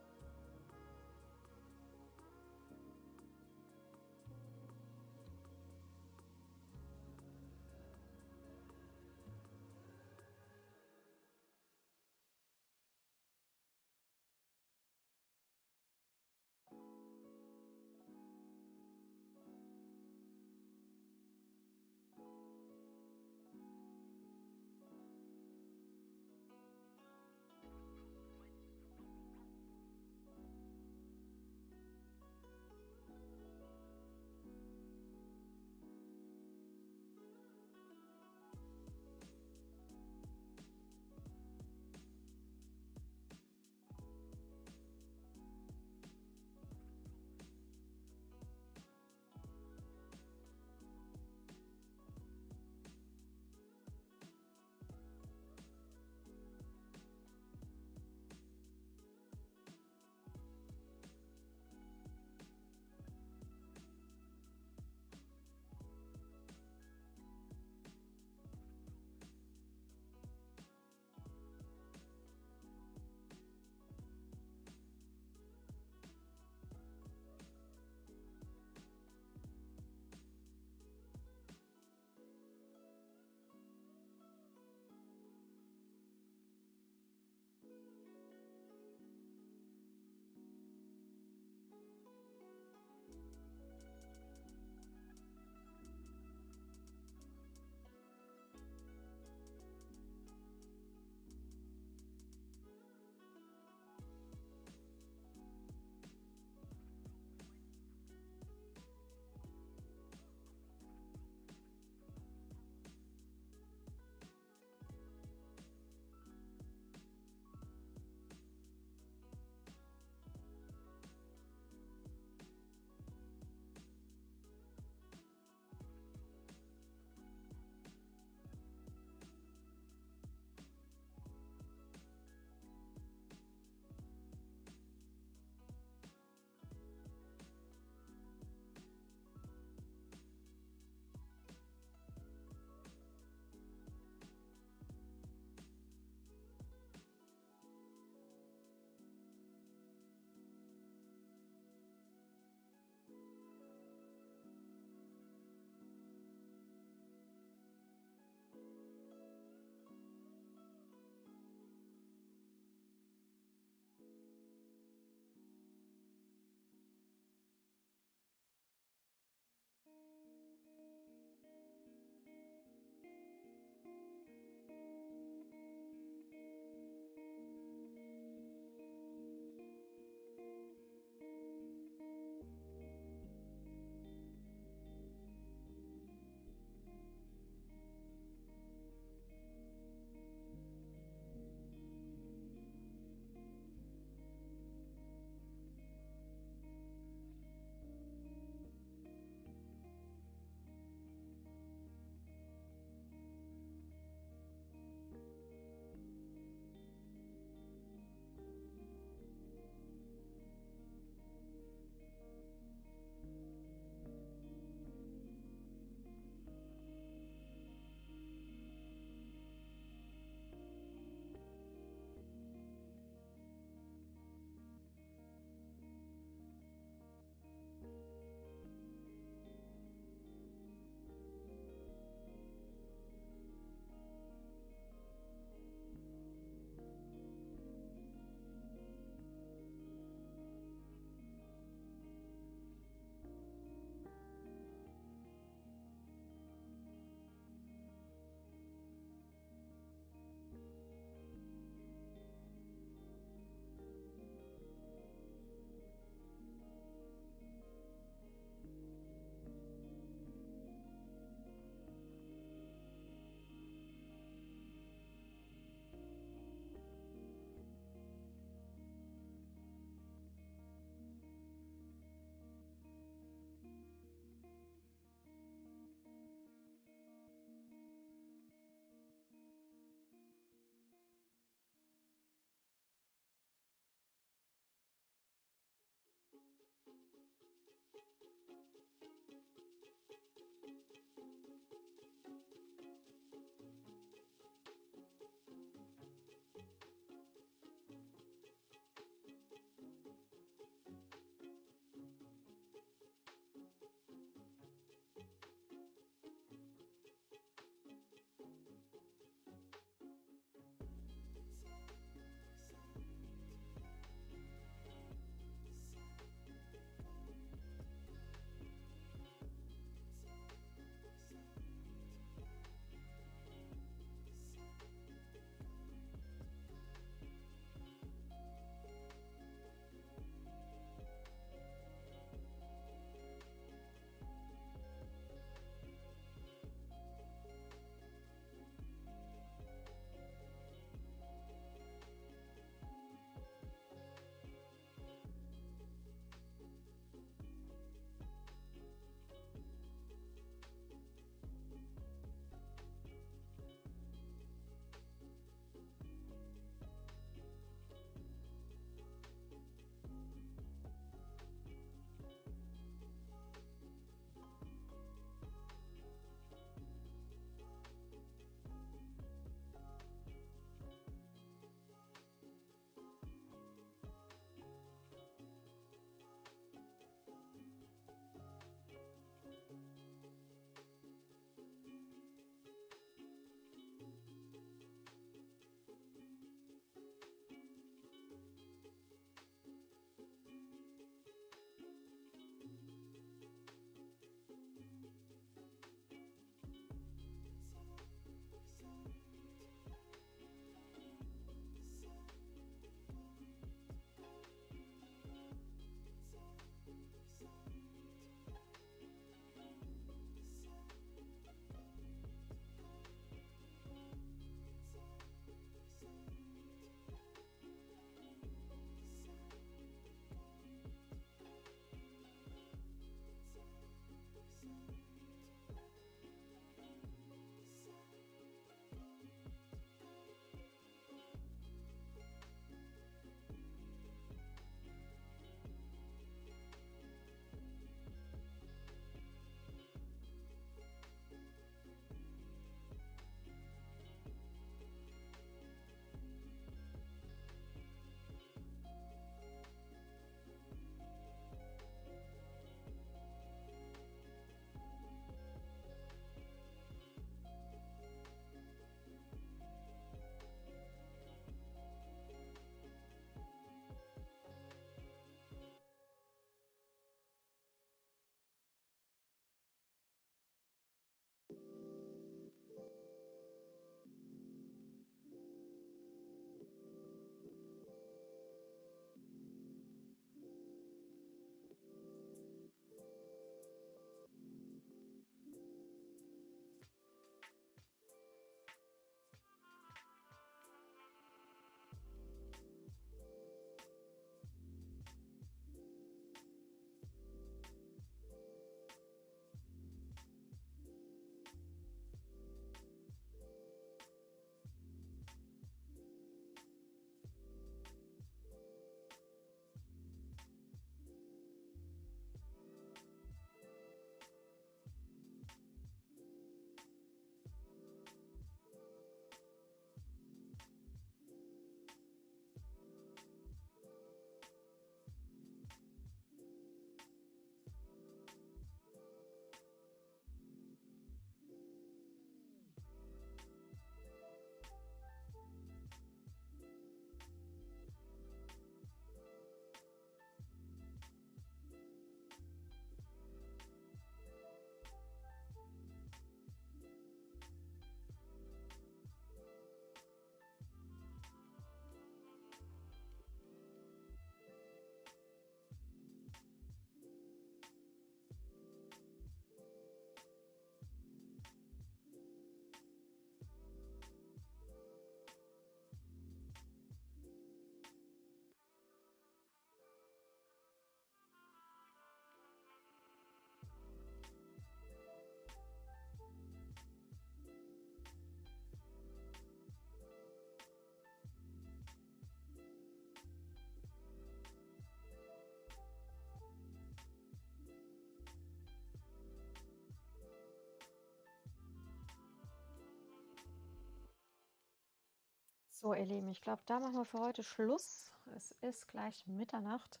So, ihr Lieben, ich glaube, da machen wir für heute Schluss. Es ist gleich Mitternacht.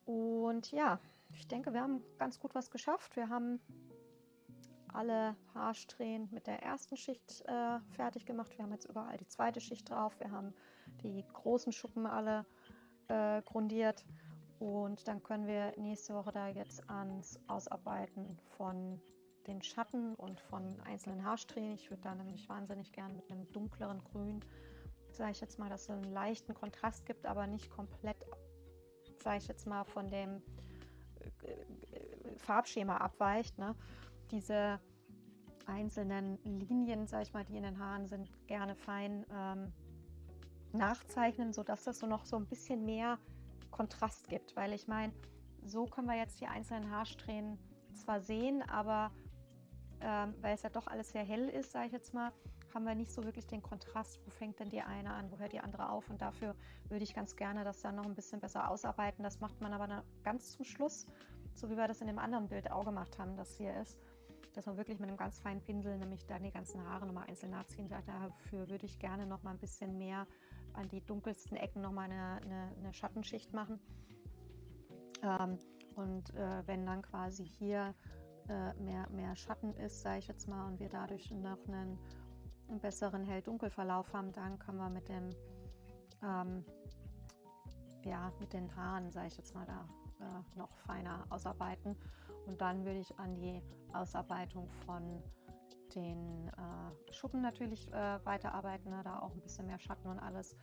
Und ja, ich denke, wir haben ganz gut was geschafft. Wir haben alle Haarsträhnen mit der ersten Schicht fertig gemacht. Wir haben jetzt überall die zweite Schicht drauf. Wir haben die großen Schuppen alle grundiert. Und dann können wir nächste Woche da jetzt ans Ausarbeiten von den Schatten und von einzelnen Haarsträhnen. Ich würde da nämlich wahnsinnig gern mit einem dunkleren Grün, sage ich jetzt mal, dass es einen leichten Kontrast gibt, aber nicht komplett, sage ich jetzt mal, von dem Farbschema abweicht. Ne? Diese einzelnen Linien, sage ich mal, die in den Haaren sind, gerne fein nachzeichnen, sodass das so noch so ein bisschen mehr Kontrast gibt, weil ich meine, so können wir jetzt die einzelnen Haarsträhnen zwar sehen, aber weil es ja doch alles sehr hell ist, sage ich jetzt mal, haben wir nicht so wirklich den Kontrast, wo fängt denn die eine an, wo hört die andere auf, und dafür würde ich ganz gerne das dann noch ein bisschen besser ausarbeiten. Das macht man aber dann ganz zum Schluss, so wie wir das in dem anderen Bild auch gemacht haben, das hier ist, dass man wirklich mit einem ganz feinen Pinsel nämlich dann die ganzen Haare nochmal einzeln nachziehen. Dafür würde ich gerne noch mal ein bisschen mehr an die dunkelsten Ecken nochmal eine Schattenschicht machen. Wenn dann quasi hier mehr Schatten ist, sage ich jetzt mal, und wir dadurch noch einen besseren Hell-Dunkel-Verlauf haben, dann können wir mit dem mit den Haaren, sage ich jetzt mal, da noch feiner ausarbeiten. Und dann würde ich an die Ausarbeitung von den Schuppen natürlich weiterarbeiten, ne? Da auch ein bisschen mehr Schatten und alles.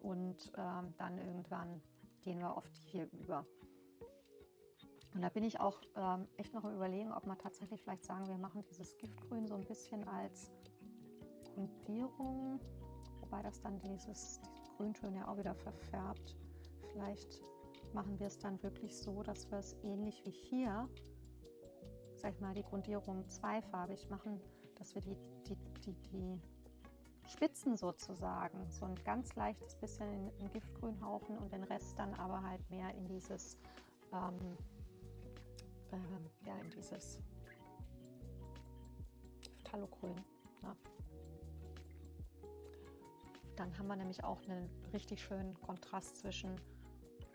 Und dann irgendwann gehen wir auf die hier über. Und da bin ich auch echt noch am Überlegen, ob man tatsächlich vielleicht sagen, wir machen dieses Giftgrün so ein bisschen als Grundierung, wobei das dann dieses Grüntöne ja auch wieder verfärbt. Vielleicht machen wir es dann wirklich so, dass wir es ähnlich wie hier, sag ich mal, die Grundierung zweifarbig machen, dass wir die Spitzen sozusagen so ein ganz leichtes bisschen in Giftgrün hauchen und den Rest dann aber halt mehr in dieses in dieses Phthallogrün. Ne? Dann haben wir nämlich auch einen richtig schönen Kontrast zwischen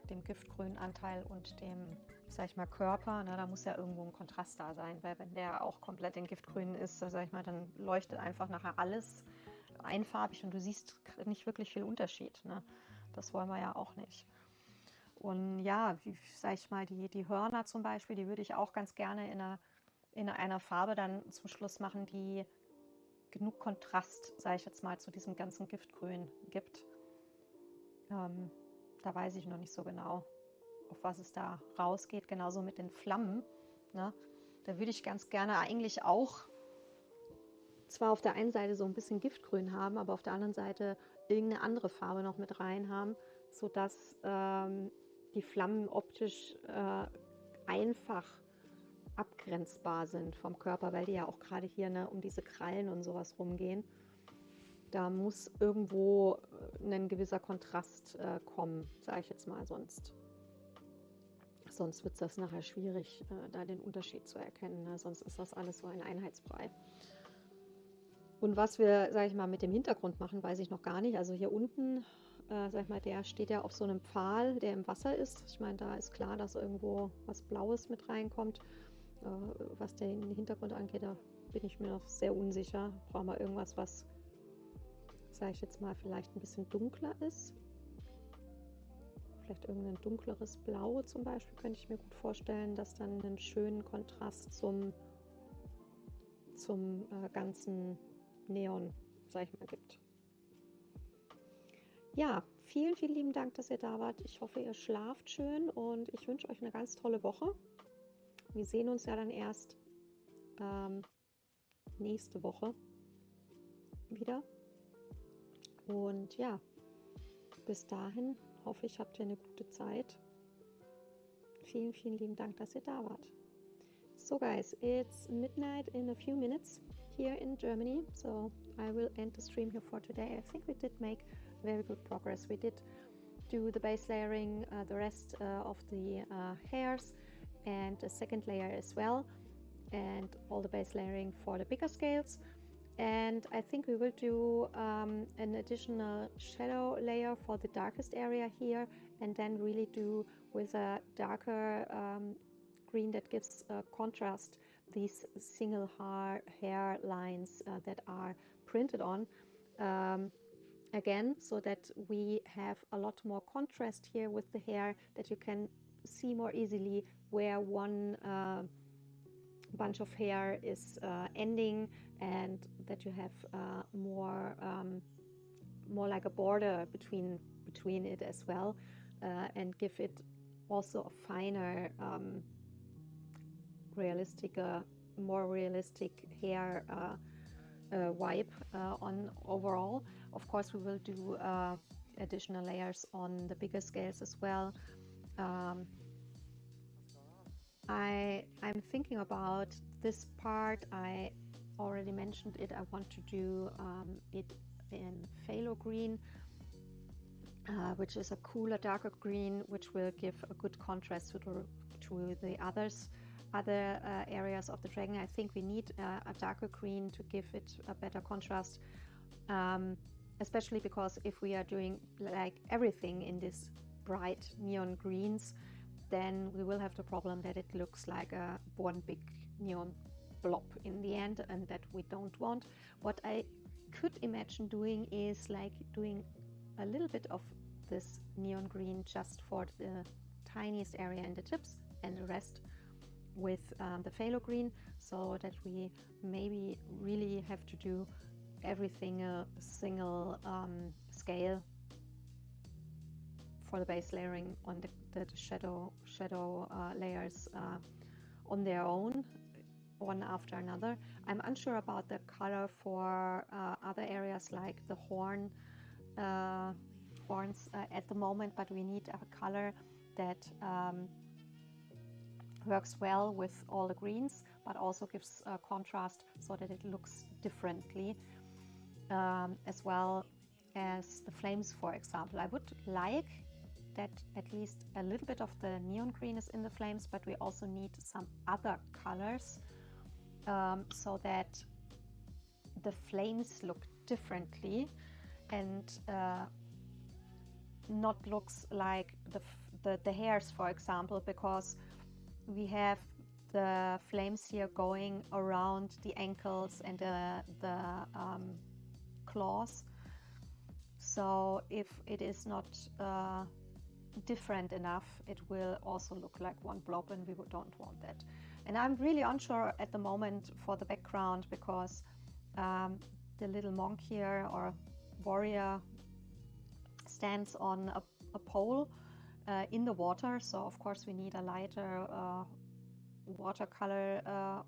dem giftgrünen Anteil und dem, sag ich mal, Körper. Ne? Da muss ja irgendwo ein Kontrast da sein, weil wenn der auch komplett in giftgrün ist, sag ich mal, dann leuchtet einfach nachher alles einfarbig und du siehst nicht wirklich viel Unterschied. Ne? Das wollen wir ja auch nicht. Und ja, wie sage ich mal, die Hörner zum Beispiel, die würde ich auch ganz gerne in einer Farbe dann zum Schluss machen, die genug Kontrast, sage ich jetzt mal, zu diesem ganzen Giftgrün gibt. Da weiß ich noch nicht so genau, auf was es da rausgeht. Genauso mit den Flammen. Ne? Da würde ich ganz gerne eigentlich auch zwar auf der einen Seite so ein bisschen Giftgrün haben, aber auf der anderen Seite irgendeine andere Farbe noch mit rein haben, sodass die Flammen optisch einfach abgrenzbar sind vom Körper, weil die ja auch gerade hier um diese Krallen und sowas rumgehen. Da muss irgendwo ein gewisser Kontrast kommen, sage ich jetzt mal, sonst wird es das nachher schwierig, da den Unterschied zu erkennen. Ne? Sonst ist das alles so ein Einheitsbrei. Und was wir, sage ich mal, mit dem Hintergrund machen, weiß ich noch gar nicht. Also hier unten, sag ich mal, der steht ja auf so einem Pfahl, der im Wasser ist. Ich meine, da ist klar, dass irgendwo was Blaues mit reinkommt. Was den Hintergrund angeht, da bin ich mir noch sehr unsicher. Brauchen wir irgendwas, was, sage ich jetzt mal, vielleicht ein bisschen dunkler ist. Vielleicht irgendein dunkleres Blau zum Beispiel, könnte ich mir gut vorstellen, dass dann einen schönen Kontrast zum ganzen Neon, sag ich mal, gibt. Ja, vielen, vielen lieben Dank, dass ihr da wart. Ich hoffe, ihr schlaft schön und ich wünsche euch eine ganz tolle Woche. Wir sehen uns ja dann erst nächste Woche wieder. Und ja, bis dahin hoffe ich, habt ihr eine gute Zeit. Vielen, vielen lieben Dank, dass ihr da wart. So guys, it's midnight in a few minutes here in Germany, so I will end the stream here for today. I think we did make very good progress. We did do the base layering, the rest of the hairs, and a second layer as well, and all the base layering for the bigger scales. And I think we will do an additional shadow layer for the darkest area here, and then really do with a darker green that gives contrast these single hair lines that are printed on again, so that we have a lot more contrast here with the hair, that you can see more easily where one bunch of hair is ending, and that you have more like a border between it as well, and give it also a finer more realistic hair vibe on overall. Of course, we will do additional layers on the bigger scales as well. I'm thinking about this part. I already mentioned it. I want to do it in phthalo green, which is a cooler, darker green, which will give a good contrast to the other areas of the dragon. I think we need a darker green to give it a better contrast, especially because if we are doing like everything in this bright neon greens, then we will have the problem that it looks like one big neon blob in the end, and that we don't want. What I could imagine doing is like doing a little bit of this neon green just for the tiniest area in the tips, and the rest with the phthalo green, so that we maybe really have to do everything a single scale for the base layering on the shadow layers on their own, one after another. I'm unsure about the color for other areas like the horns at the moment, but we need a color that works well with all the greens, but also gives contrast so that it looks differently, as well as the flames, for example. I would like that at least a little bit of the neon green is in the flames, but we also need some other colors so that the flames look differently and not looks like the hairs, for example, because we have the flames here going around the ankles and the claws. So if it is not different enough, it will also look like one blob, and we don't want that. And I'm really unsure at the moment for the background, because the little monk here, or warrior, stands on a pole in the water, so of course we need a lighter watercolor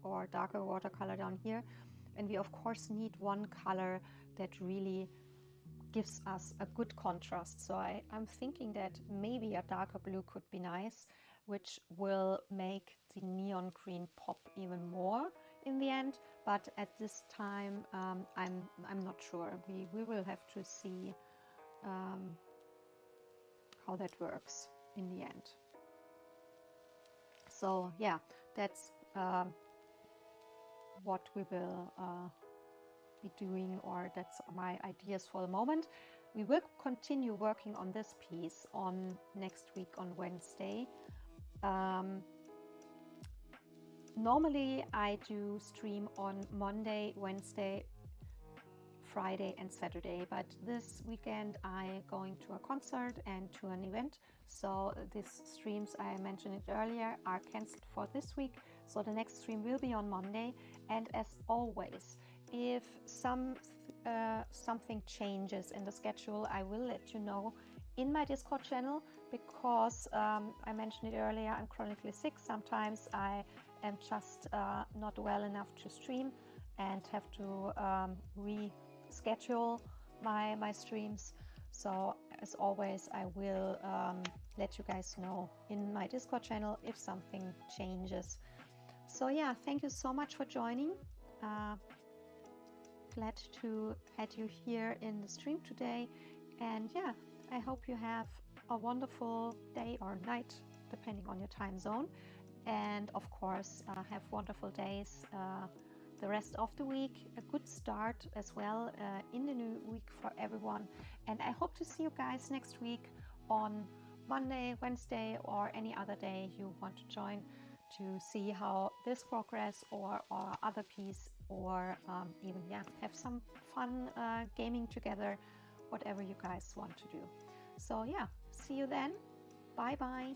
or darker watercolor down here, and we of course need one color that really gives us a good contrast. So I'm thinking that maybe a darker blue could be nice, which will make the neon green pop even more in the end, but at this time I'm not sure. We will have to see how that works in the end. So yeah, that's what we will be doing, or that's my ideas for the moment. We will continue working on this piece on next week on Wednesday. Normally I do stream on Monday, Wednesday, Friday and Saturday, but this weekend I'm going to a concert and to an event, so these streams, I mentioned it earlier, are cancelled for this week. So the next stream will be on Monday, and as always, if something changes in the schedule, I will let you know in my Discord channel, because I mentioned it earlier, I'm chronically sick. Sometimes I am just not well enough to stream and have to reschedule my streams. So as always, I will let you guys know in my Discord channel if something changes. So yeah, thank you so much for joining. Glad to have you here in the stream today, and yeah, I hope you have a wonderful day or night depending on your time zone, and of course have wonderful days the rest of the week, a good start as well in the new week for everyone. And I hope to see you guys next week on Monday, Wednesday, or any other day you want to join to see how this progress or other piece, or even have some fun gaming together, whatever you guys want to do. So yeah, see you then. Bye bye.